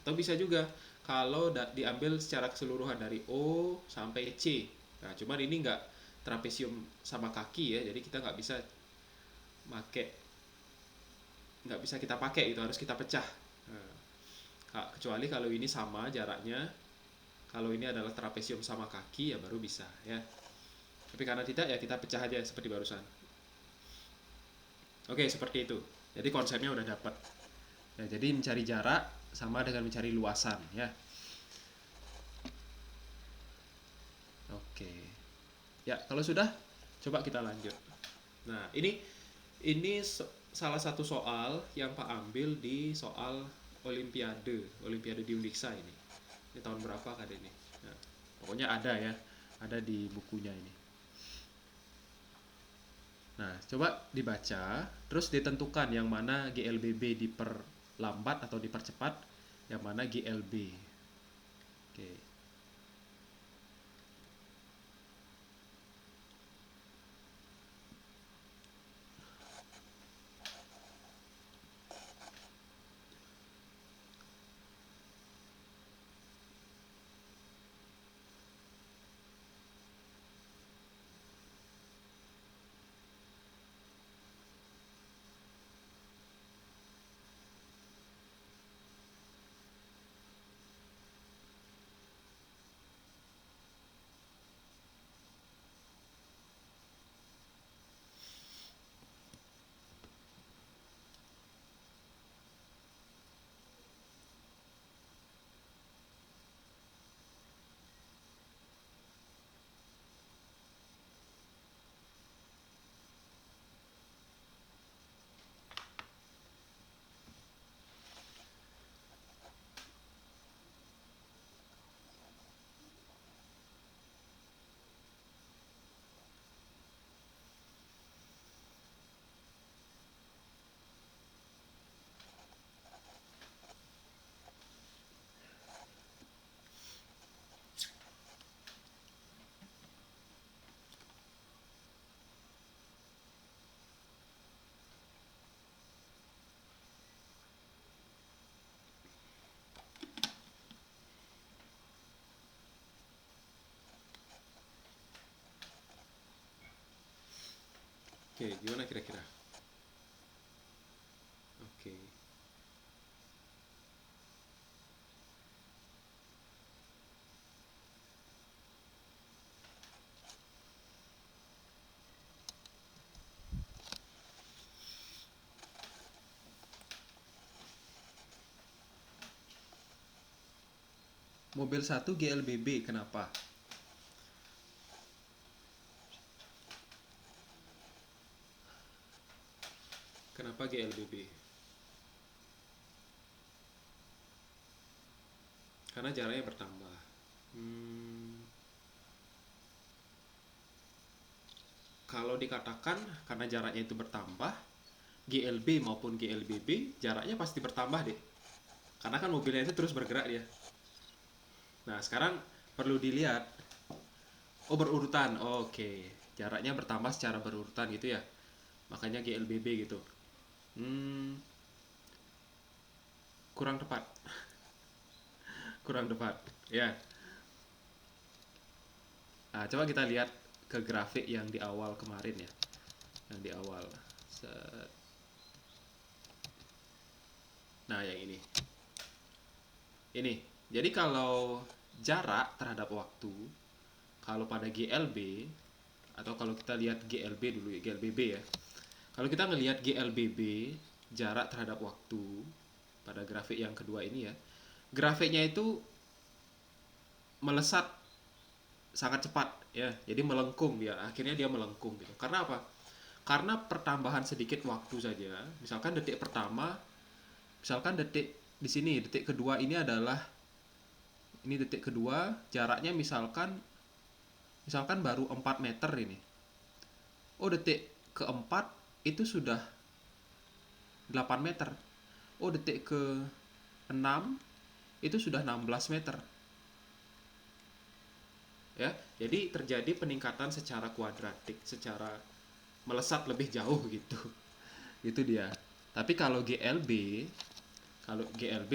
atau bisa juga kalau diambil secara keseluruhan dari O sampai C. Nah, cuman ini nggak trapesium sama kaki ya, jadi kita nggak bisa kita pakai, itu harus kita pecah. Nah, kecuali kalau ini sama jaraknya, kalau ini adalah trapesium sama kaki ya baru bisa ya. Tapi karena tidak ya kita pecah aja seperti barusan. Oke, seperti itu. Jadi konsepnya udah dapat. Ya, jadi mencari jarak sama dengan mencari luasan ya. Oke. Ya, kalau sudah coba kita lanjut. Nah, ini salah satu soal yang Pak ambil di soal Olimpiade di Undiksa ini. Ini tahun berapa kan ini? Nah, pokoknya ada ya, ada di bukunya ini. Nah, coba dibaca, terus ditentukan yang mana GLBB diperlambat atau dipercepat, yang mana GLB. Oke. Oke, gimana kira-kira? Oke. Mobil 1 GLBB, kenapa? Kenapa GLBB? Karena jaraknya bertambah. Kalau dikatakan karena jaraknya itu bertambah, GLB maupun GLBB jaraknya pasti bertambah deh. Karena kan mobilnya itu terus bergerak dia. Nah, sekarang perlu dilihat. Oh, berurutan. Oke. Jaraknya bertambah secara berurutan gitu ya. Makanya GLBB gitu. Hmm, kurang tepat. Kurang tepat. Ya. Nah, coba kita lihat ke grafik yang di awal kemarin ya. Yang di awal. Nah, yang ini. Ini. Jadi kalau jarak terhadap waktu, kalau pada GLB atau kalau kita lihat GLB dulu ya, GLBB ya. Kalau kita ngelihat GLBB jarak terhadap waktu pada grafik yang kedua ini ya, grafiknya itu melesat sangat cepat ya. Jadi melengkung dia, akhirnya dia melengkung gitu. Karena apa? Karena pertambahan sedikit waktu saja. Misalkan detik pertama, misalkan detik di sini, detik kedua ini adalah ini detik kedua, jaraknya misalkan baru 4 meter ini. Oh, detik keempat itu sudah 8 meter. Oh, detik ke 6 itu sudah 16 meter. Ya, jadi terjadi peningkatan secara kuadratik, secara melesat lebih jauh gitu. Itu dia. Tapi kalau GLB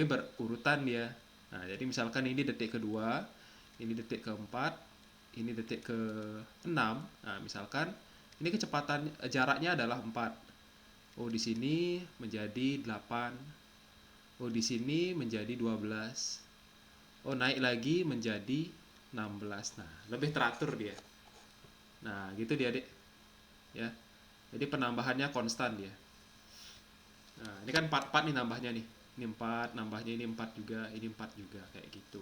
berurutan dia. Nah, jadi misalkan ini detik kedua, ini detik keempat, ini detik ke 6. Nah, misalkan ini kecepatan jaraknya adalah 4. Oh, di sini menjadi 8. Oh, di sini menjadi 12. Oh, naik lagi menjadi 16. Nah, lebih teratur dia. Nah, gitu dia, Dek. Ya. Jadi penambahannya konstan dia. Nah, ini kan 4 nih nambahnya nih. Ini 4, nambahnya ini 4 juga, ini 4 juga kayak gitu.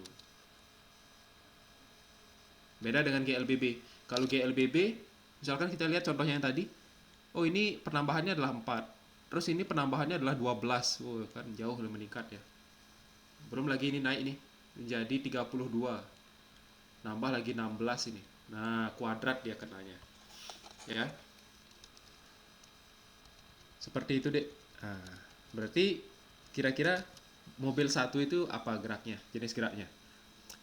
Beda dengan GLBB. Kalau GLBB, misalkan kita lihat contohnya yang tadi. Oh, ini penambahannya adalah 4. Terus ini penambahannya adalah 12. Oh, kan jauh lebih meningkat ya. Belum lagi ini naik nih menjadi 32. Nambah lagi 16 ini. Nah, kuadrat dia kenanya. Ya. Seperti itu, Dek. Nah, berarti kira-kira mobil satu itu apa geraknya? Jenis geraknya?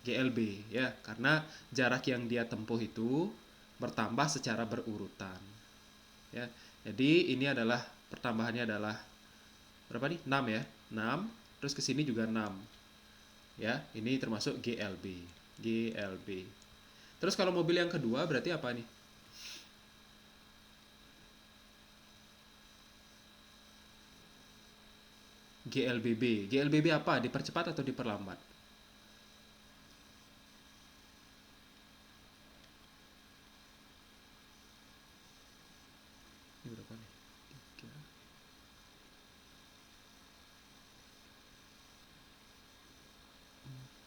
GLB ya, karena jarak yang dia tempuh itu bertambah secara berurutan. Ya. Jadi ini adalah pertambahannya adalah berapa nih? 6 ya. 6, terus ke sini juga 6. Ya, ini termasuk GLB. GLB. Terus kalau mobil yang kedua berarti apa nih? GLBB. GLBB apa? Dipercepat atau diperlambat? Ini berapa nih? 3,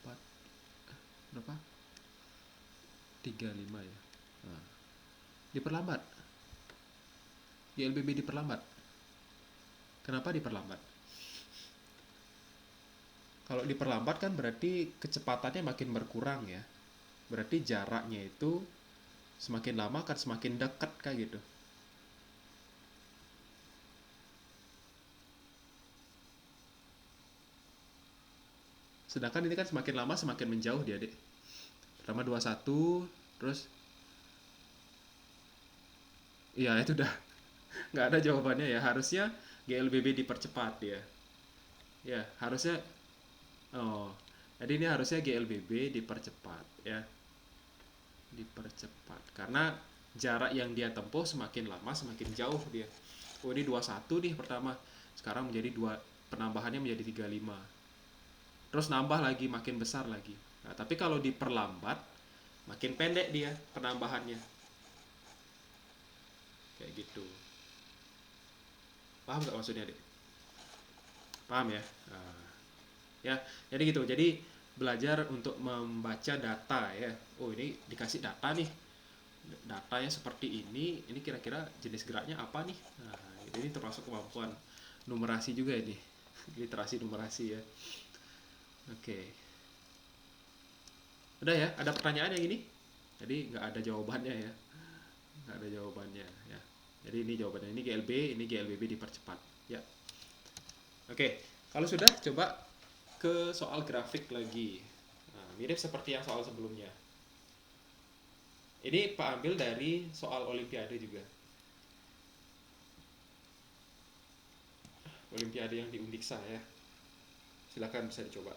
4, berapa? 35 ya. Nah, diperlambat. GLBB diperlambat. Kenapa diperlambat? Kalau diperlambat kan berarti kecepatannya makin berkurang ya. Berarti jaraknya itu semakin lama akan semakin dekat kayak gitu. Sedangkan ini kan semakin lama semakin menjauh dia, Dek. Pertama 21, terus ya itu udah nggak ada jawabannya ya. Harusnya GLBB dipercepat ya. Ya, harusnya oh. Jadi ini harusnya GLBB dipercepat ya. Dipercepat karena jarak yang dia tempuh semakin lama semakin jauh dia. Oh, ini 21 nih pertama. Sekarang menjadi 2, penambahannya menjadi 35. Terus nambah lagi makin besar lagi. Nah, tapi kalau diperlambat makin pendek dia penambahannya. Kayak gitu. Paham nggak maksudnya, Dek? Paham ya? Nah, ya, jadi gitu. Jadi belajar untuk membaca data ya. Oh, ini dikasih data nih. Datanya seperti ini kira-kira jenis geraknya apa nih? Nah, ini termasuk kemampuan numerasi juga ini. Literasi numerasi ya. Oke. Udah ya, ada pertanyaan yang ini? Jadi nggak ada jawabannya ya. Nggak ada jawabannya ya. Jadi ini jawabannya, ini GLB, ini GLBB dipercepat. Ya. Oke, kalau sudah coba ke soal grafik lagi. Nah, mirip seperti yang soal sebelumnya. Ini Pak ambil dari soal Olimpiade juga. Olimpiade yang di Undiksa ya. Silakan bisa dicoba.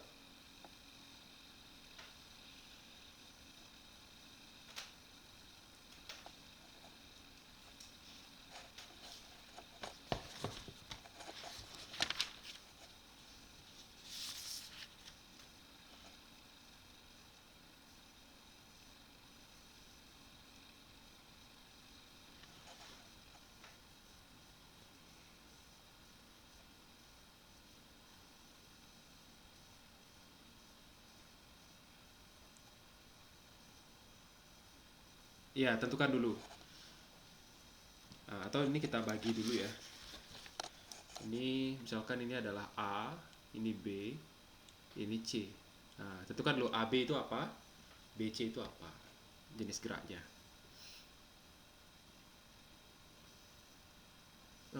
Iya, tentukan dulu. Nah, atau ini kita bagi dulu ya. Ini misalkan ini adalah A, ini B, ini C. Nah, tentukan dulu AB itu apa, BC itu apa jenis geraknya.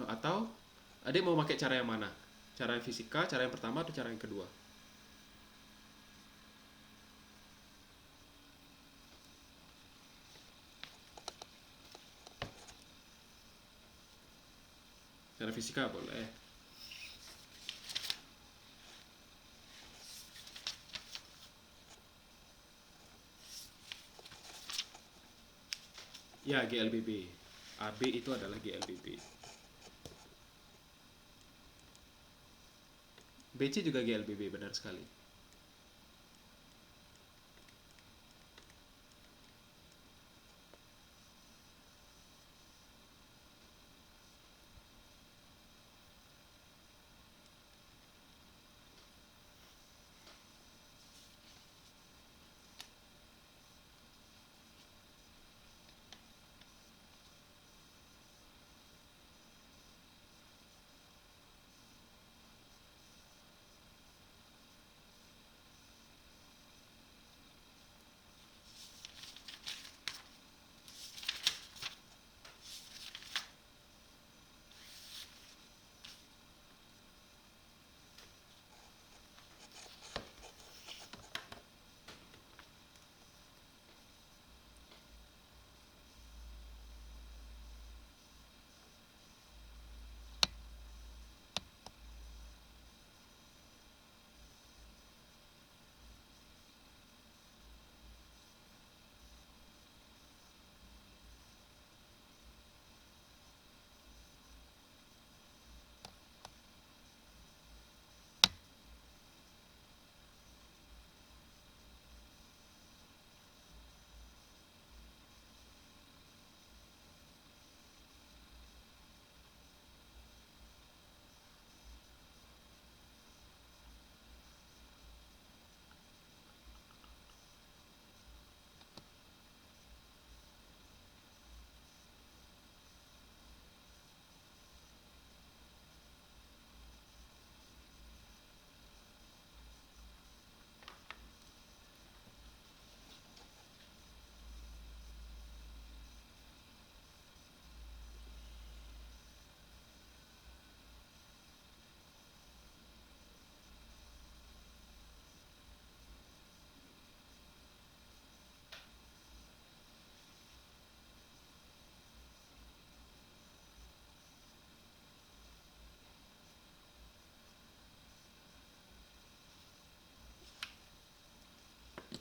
Atau adik mau pakai cara yang mana? Cara yang fisika, cara yang pertama atau cara yang kedua? Cara fisika boleh. Ya, GLBB. AB itu adalah GLBB. BC juga GLBB, benar sekali.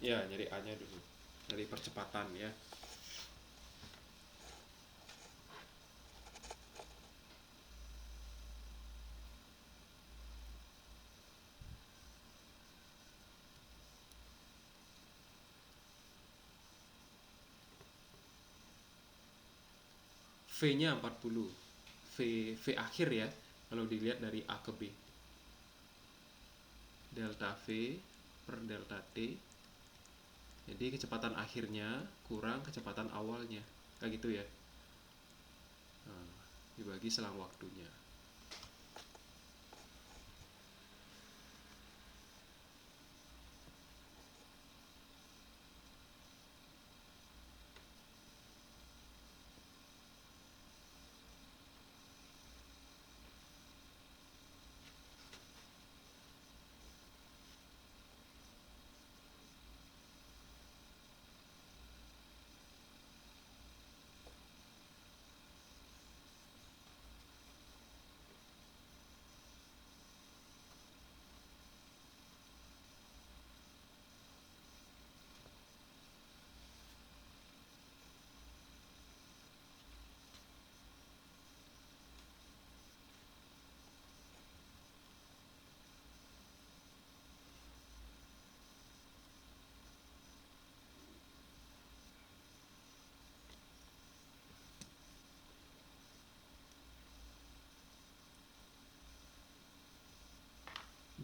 Ya, nyari A-nya dulu. Dari percepatan ya. V-nya 40. V akhir ya. Kalau dilihat dari A ke B. Delta V per delta T. Jadi kecepatan akhirnya kurang kecepatan awalnya. Kayak gitu ya. Nah, dibagi selang waktunya.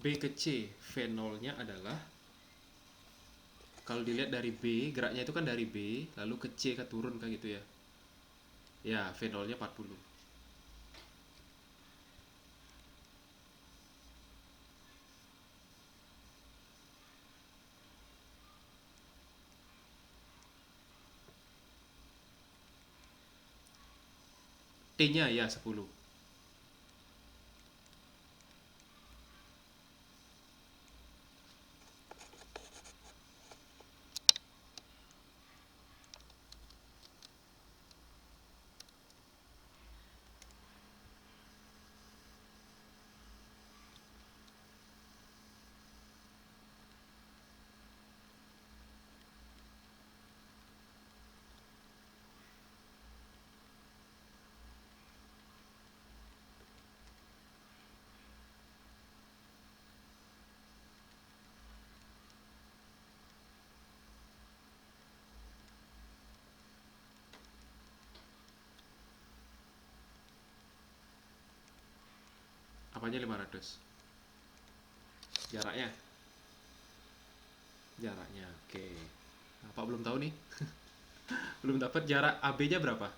B ke C, V0-nya adalah, kalau dilihat dari B, geraknya itu kan dari B, lalu ke C ke turun kayak gitu ya. Ya, V0-nya 40. T-nya ya 10. Apanya 500? Jaraknya? Jaraknya, oke. Nah, Pak belum tahu nih. Belum dapat jarak AB-nya berapa?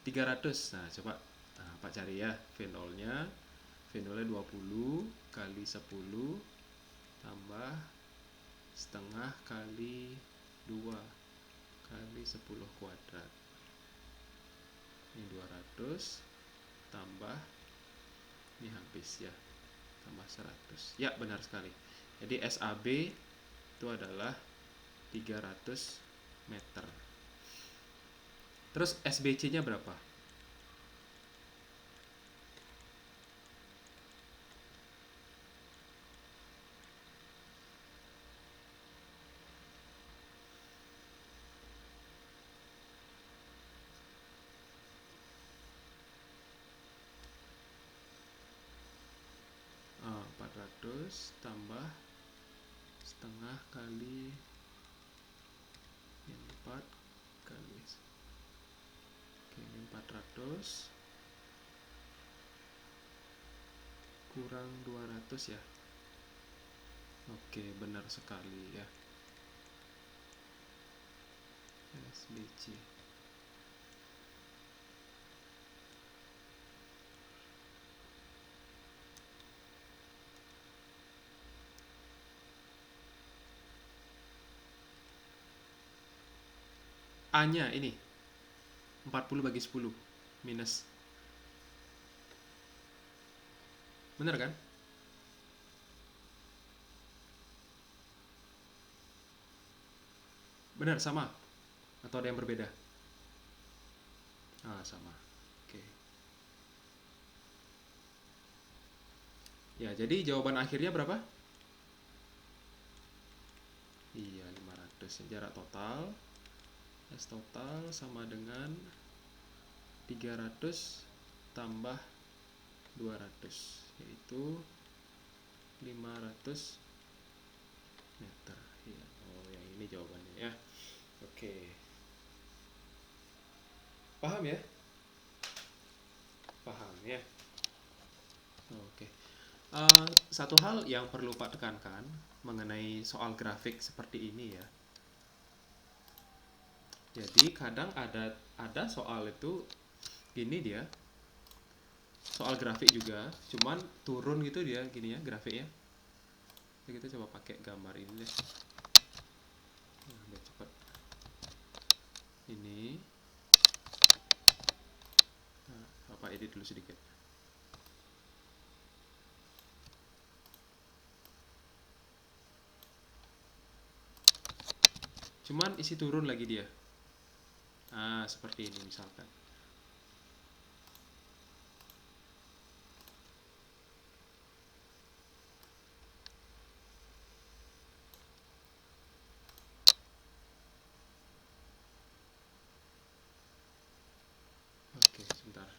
300. Nah, coba Pak cari ya. V0-nya. V0-nya 20 kali 10 tambah setengah kali 2 kali 10 kuadrat. Ini 200 tambah, ini habis ya, tambah 100. Ya, benar sekali. Jadi SAB itu adalah 300 meter. Terus SBC-nya berapa? Ah, 400 tambah setengah kali 4 kali, oke, ini 400 kurang 200 ya. Oke, benar sekali ya. SBC. A-nya ini 40 bagi 10 minus. Bener kan? Benar, sama? Atau ada yang berbeda? Ah, sama. Oke. Ya, jadi jawaban akhirnya berapa? Iya, 500. Jarak total, S total sama dengan 300 tambah 200, yaitu 500 meter. Ya, oh, yang ini jawabannya ya. Oke. Paham ya? Paham ya? Oke. Satu hal yang perlu Pak tekankan mengenai soal grafik seperti ini ya. Jadi kadang ada soal itu gini dia, soal grafik juga, cuman turun gitu dia gini ya grafiknya. Jadi kita coba pakai gambar ini deh. Nah, biar cepet. Ini, nah, Bapak edit dulu sedikit. Cuman isi turun lagi dia. Nah, seperti ini misalkan. Oke, sebentar.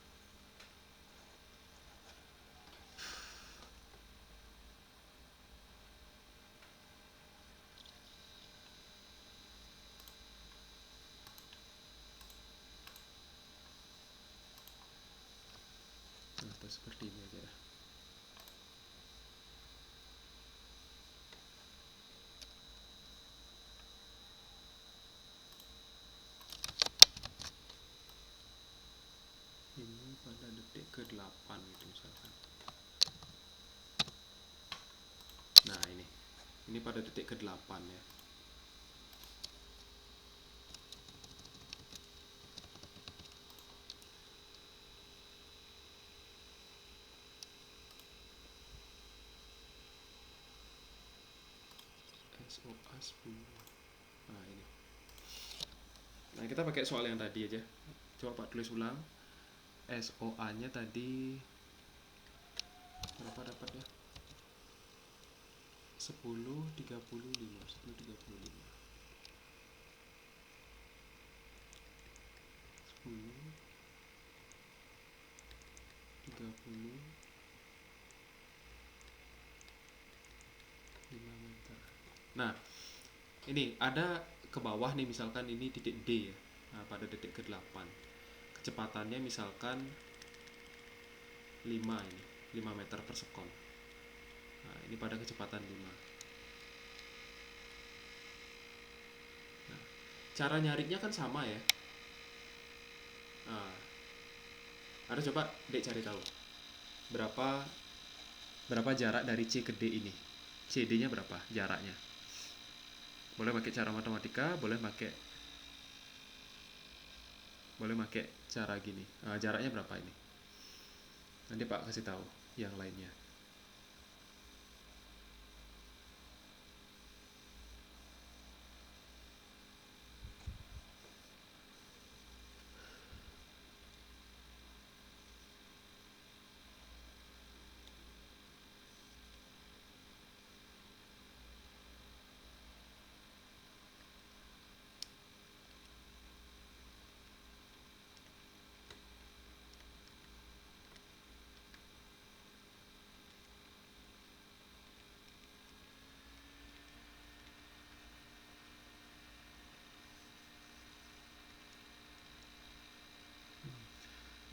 atau seperti ini aja ya. Ini pada detik ke-8 gitu misalkan. Nah ini pada detik ke-8 ya. SOA 10. Nah ini. Nah kita pakai soal yang tadi aja. Coba Pak tulis ulang. SOA nya tadi berapa dapatnya? 1035. 1035. 10 35 meter. Nah ini ada ke bawah nih, misalkan ini titik D ya. Nah, pada detik ke-8 kecepatannya misalkan 5 ini 5 meter per sekon. Nah ini pada kecepatan 5. Nah, cara nyarinya kan sama ya. Nah, ada coba Dek cari tahu berapa jarak dari C ke D ini. CD nya berapa jaraknya. Boleh pakai cara matematika, boleh pakai cara gini. Nah, jaraknya berapa ini? Nanti Pak kasih tahu yang lainnya.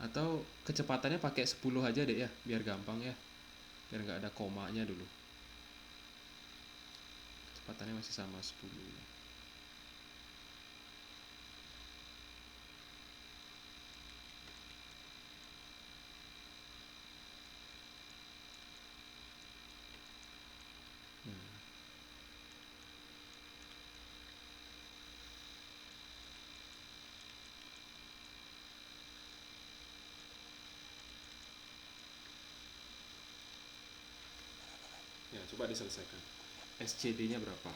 Atau kecepatannya pakai 10 aja deh ya, biar gampang ya. Biar nggak ada komanya dulu. Kecepatannya masih sama 10. Ya, coba diselesaikan. SCD-nya berapa?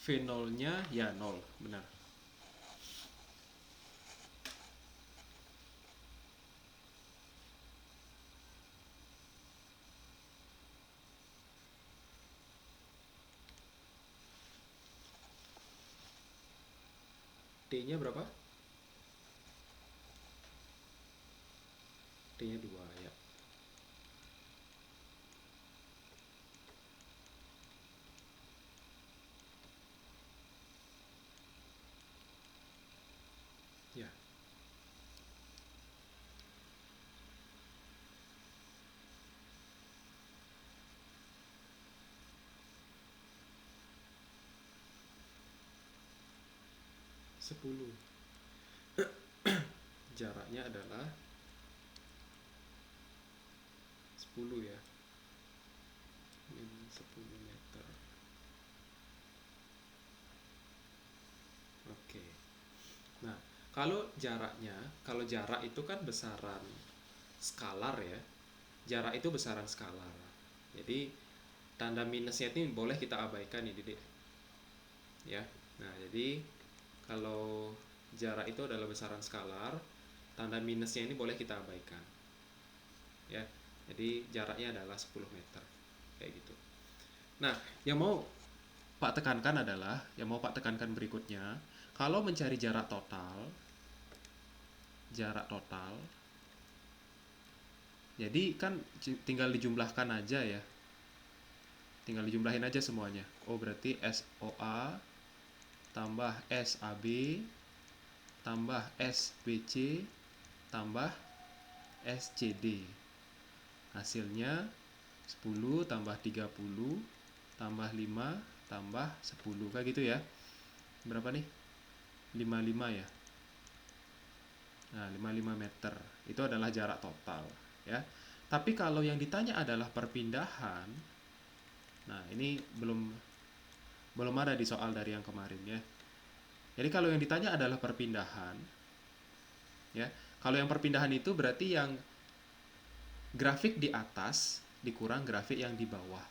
V0-nya ya 0, benar. D-nya berapa? D-nya 2 ya. Ya. Sepuluh. Jaraknya adalah 10 ya. Min 10 meter. Oke. Nah, Kalau jarak itu kan besaran skalar ya. Jarak itu besaran skalar. Jadi tanda minusnya ini boleh kita abaikan nih, Didik. Ya. Nah, jadi kalau jarak itu adalah besaran skalar, tanda minusnya ini boleh kita abaikan. Ya. Jadi jaraknya adalah 10 meter. Kayak gitu. Nah, yang mau Pak tekankan berikutnya, kalau mencari jarak total, jadi kan tinggal dijumlahkan aja ya. Tinggal dijumlahin aja semuanya. Oh, berarti SOA tambah SAB tambah SBC tambah SCD. Hasilnya 10 tambah 30 tambah 5 tambah 10. Kayak gitu ya. Berapa nih? 55 ya. Nah, 55 meter. Itu adalah jarak total ya. Tapi kalau yang ditanya adalah perpindahan, nah ini belum ada di soal dari yang kemarin ya. Jadi kalau yang ditanya adalah perpindahan ya. Kalau yang perpindahan itu berarti yang grafik di atas dikurang grafik yang di bawah.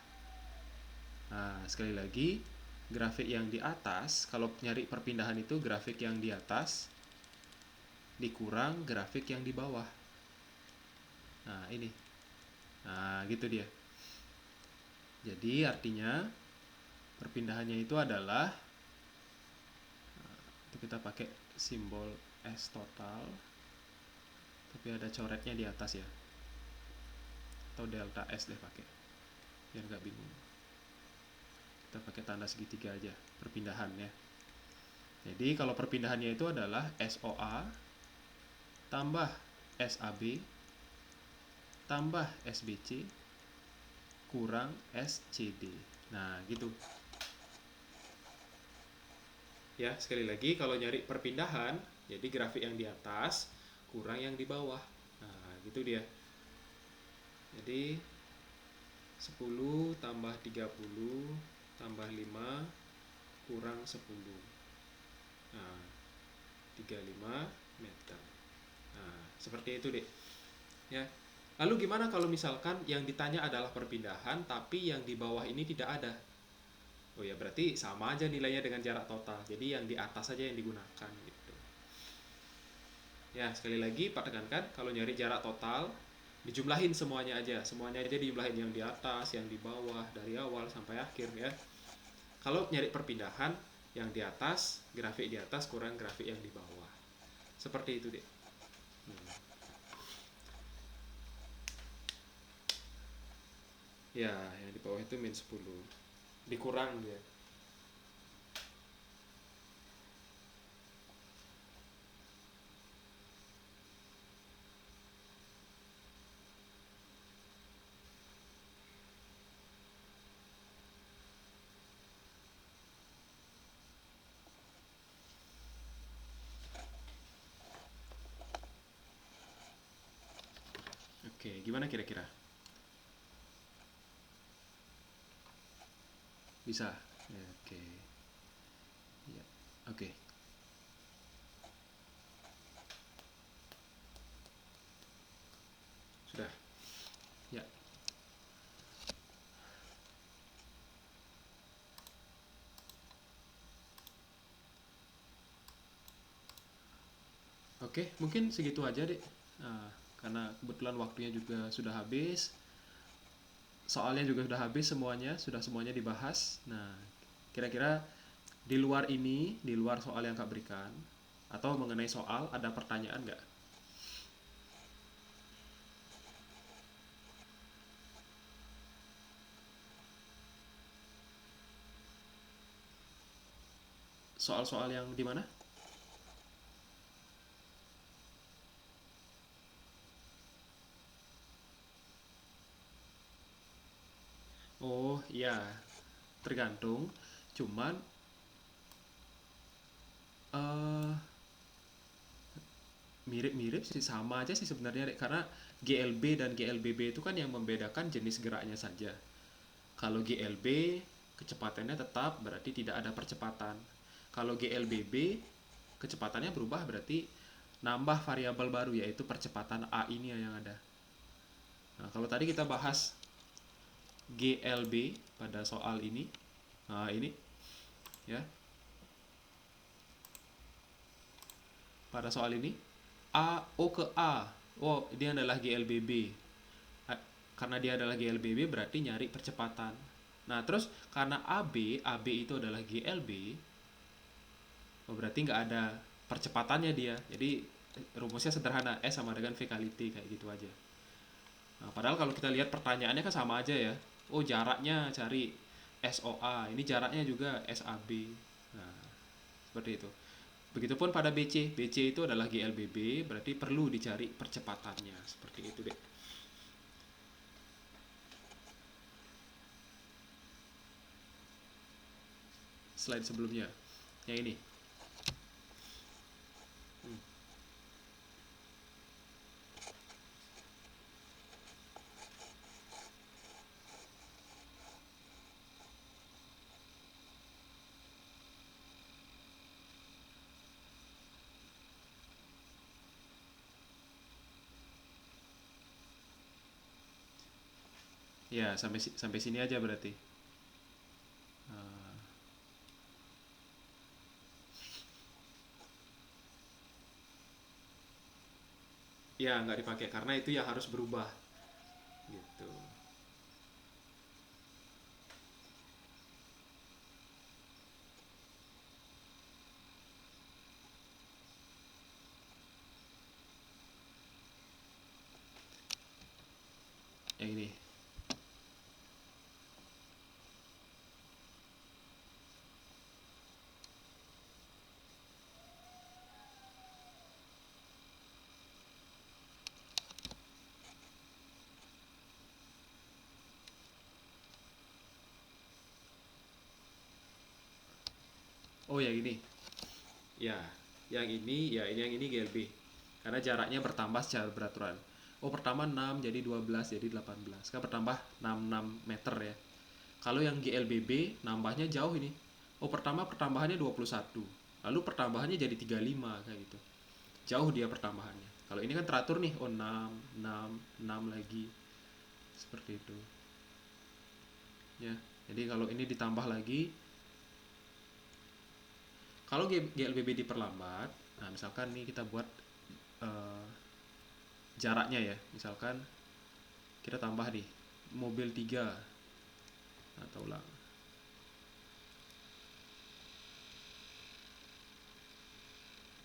Nah, sekali lagi, grafik yang di atas, kalau nyari perpindahan itu grafik yang di atas dikurang grafik yang di bawah. Nah, ini. Nah, gitu dia. Jadi artinya perpindahannya itu adalah, itu kita pakai simbol S total, tapi ada coretnya di atas ya, atau delta S deh pakai, biar nggak bingung. Kita pakai tanda segitiga aja, perpindahan ya. Jadi kalau perpindahannya itu adalah SOA tambah SAB tambah SBC kurang SCD. Nah, gitu. Ya, sekali lagi kalau nyari perpindahan, jadi grafik yang di atas kurang yang di bawah. Nah, gitu dia. Jadi 10 tambah 30 tambah 5 kurang 10. Nah, 35 meter. Nah, seperti itu, Dek. Ya. Lalu gimana kalau misalkan yang ditanya adalah perpindahan tapi yang di bawah ini tidak ada? Oh ya, berarti sama aja nilainya dengan jarak total. Jadi yang di atas saja yang digunakan gitu. Ya, sekali lagi Pak tekankan, kalau nyari jarak total dijumlahin semuanya aja. Semuanya aja dijumlahin, yang di atas, yang di bawah, dari awal sampai akhir ya. Kalau nyari perpindahan, yang di atas, grafik di atas kurang grafik yang di bawah. Seperti itu, Dek. Ya, yang di bawah itu min 10. Dikurang dia. Oke, gimana kira-kira? Bisa? Ya, oke. Ya, oke. Sudah. Ya. Oke, mungkin segitu aja, Dek. Nah, karena kebetulan waktunya juga sudah habis. Soalnya juga sudah habis semuanya, sudah semuanya dibahas. Nah, kira-kira di luar ini, di luar soal yang Kak berikan, atau mengenai soal, ada pertanyaan nggak? Soal-soal yang di mana? Oh, iya. Tergantung. Cuman, eh mirip-mirip sih, sama aja sih sebenarnya, Dek. Karena GLB dan GLBB itu kan yang membedakan jenis geraknya saja. Kalau GLB kecepatannya tetap berarti tidak ada percepatan. Kalau GLBB kecepatannya berubah berarti nambah variabel baru yaitu percepatan A ini yang ada. Nah, kalau tadi kita bahas GLB pada soal ini, nah ini ya, pada soal ini A O ke A, oh dia adalah GLBB. Karena dia adalah GLBB berarti nyari percepatan. Nah terus karena AB itu adalah GLB, oh, berarti nggak ada percepatannya dia. Jadi rumusnya sederhana, S sama dengan V kali T, kayak gitu aja. Nah, padahal kalau kita lihat pertanyaannya kan sama aja ya. Oh jaraknya cari SOA, ini jaraknya juga SAB. Nah seperti itu. Begitupun pada BC, BC itu adalah GLBB, berarti perlu dicari percepatannya. Seperti itu deh. Slide sebelumnya, yang ini. Ya, sampai sini aja berarti. Uh, ya, nggak dipakai karena itu yang harus berubah. Gitu. Yang ini. Oh, yang ini. Ya, yang ini GLB. Karena jaraknya bertambah secara beraturan. Oh, pertama 6 jadi 12 jadi 18. Kan bertambah 66 meter ya. Kalau yang GLBB nambahnya jauh ini. Oh, pertama pertambahannya 21. Lalu pertambahannya jadi 35 kayak gitu. Jauh dia pertambahannya. Kalau ini kan teratur nih, oh 6, 6, 6 lagi. Seperti itu. Ya. Jadi kalau ini ditambah lagi, kalau GLBB diperlambat, nah misalkan nih kita buat eh, jaraknya ya. Misalkan kita tambah nih mobil 3 atau ulang.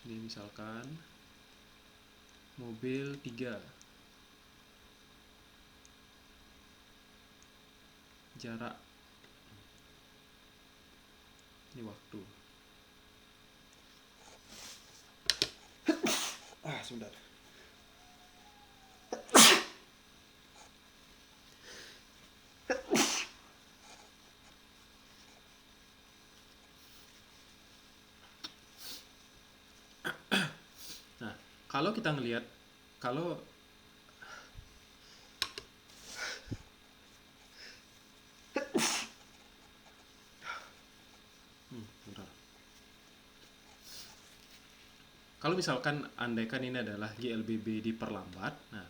Ini misalkan mobil 3 jarak, ini waktu. Sebentar. Nah, kalau kita ngelihat, kalau bentar. Kalau misalkan andaikan ini adalah GLBB diperlambat, nah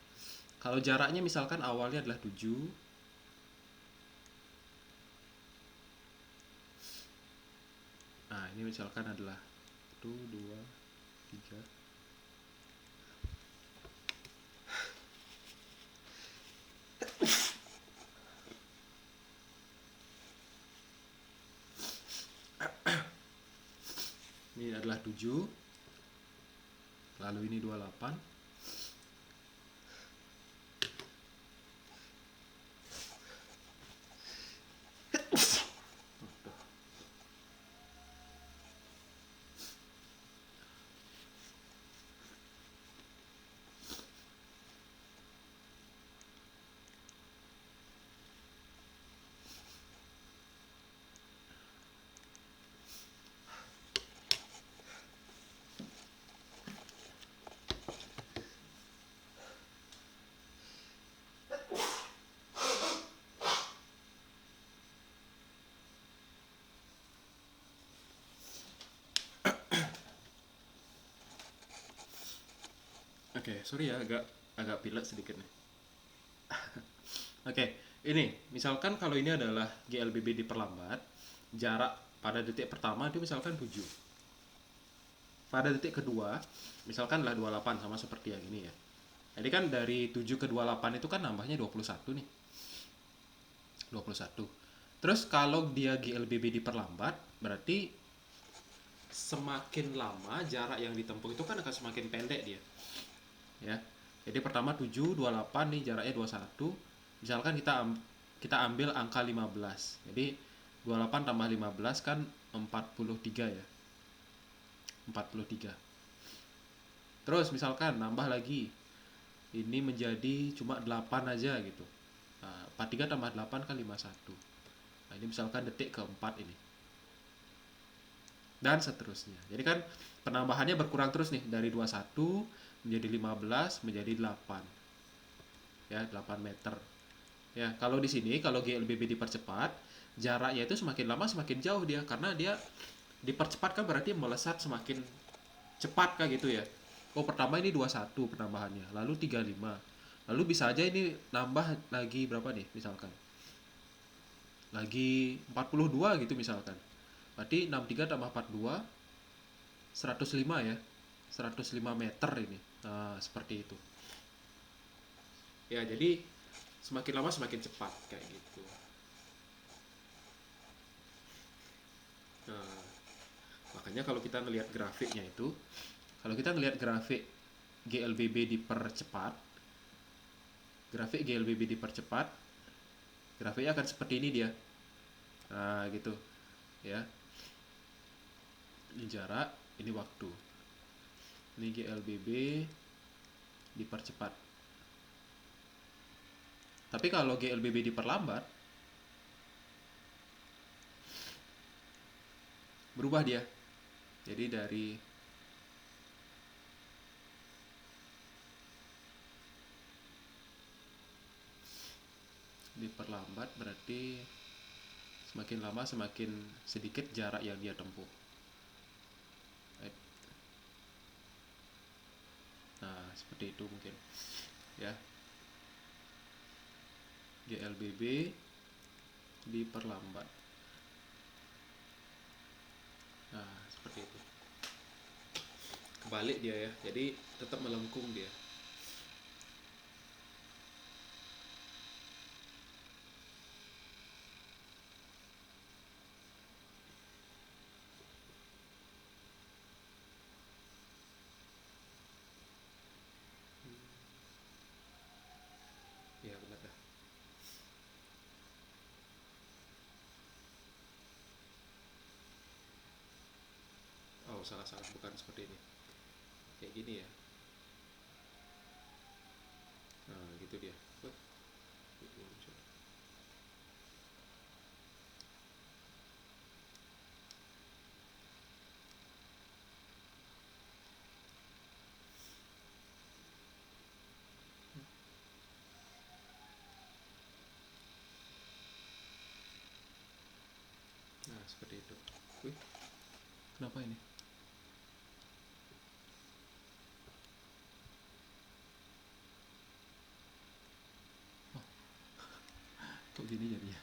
kalau jaraknya misalkan awalnya adalah 7, nah ini misalkan adalah 1, 2, 3. Ini adalah 7, lalu ini 28. Oke, sorry ya, agak agak pilek sedikit nih. Oke, ini misalkan kalau ini adalah GLBB diperlambat, jarak pada detik pertama itu misalkan 7. Pada detik kedua, misalkan lah 28 sama seperti yang ini ya. Jadi kan dari 7 ke 28 itu kan nambahnya 21 nih. 21. Terus kalau dia GLBB diperlambat, berarti semakin lama jarak yang ditempuh itu kan akan semakin pendek dia. Ya. Jadi pertama 7, 28 nih jaraknya 21. Misalkan kita ambil angka 15. Jadi 28 tambah 15 kan 43 ya. 43. Terus misalkan nambah lagi. Ini menjadi cuma 8 aja gitu. Nah, 43 tambah 8 kan 51. Nah, ini misalkan detik keempat ini. Dan seterusnya. Jadi kan penambahannya berkurang terus nih dari 21 menjadi 15 menjadi 8. Ya, 8 meter. Ya, kalau di sini kalau GLBB dipercepat, jaraknya itu semakin lama semakin jauh dia karena dia dipercepat kan berarti melesat semakin cepat kah gitu ya. Oh, pertama ini 21 penambahannya, lalu 35. Lalu bisa aja ini nambah lagi berapa nih misalkan. Lagi 42 gitu misalkan. Berarti 63 tambah 42 105 ya. 105 meter ini. Nah, seperti itu. Ya, jadi semakin lama semakin cepat kayak gitu. Nah, makanya kalau kita ngelihat grafiknya itu, kalau kita ngelihat grafik GLBB dipercepat, grafik GLBB dipercepat, grafiknya akan seperti ini dia. Nah, gitu. Ya. Ini jarak, ini waktu. Ini GLBB dipercepat. Tapi kalau GLBB diperlambat, berubah dia. Jadi dari diperlambat berarti semakin lama semakin sedikit jarak yang dia tempuh. Nah, seperti itu mungkin. Ya. GLBB diperlambat. Nah, seperti itu. Kebalik dia ya. Jadi tetap melengkung dia. Ya, benar dah. Oh, salah-salah, bukan seperti ini. Kayak gini ya. Nah, gitu dia. Nah, seperti itu. Wih, kenapa ini? Oh, kok gini jadinya?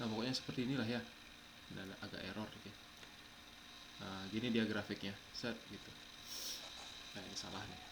Nah, pokoknya seperti inilah ya. Nah, agak error dikit. Nah, gini dia grafiknya. Set gitu. Nah, ini salah nih.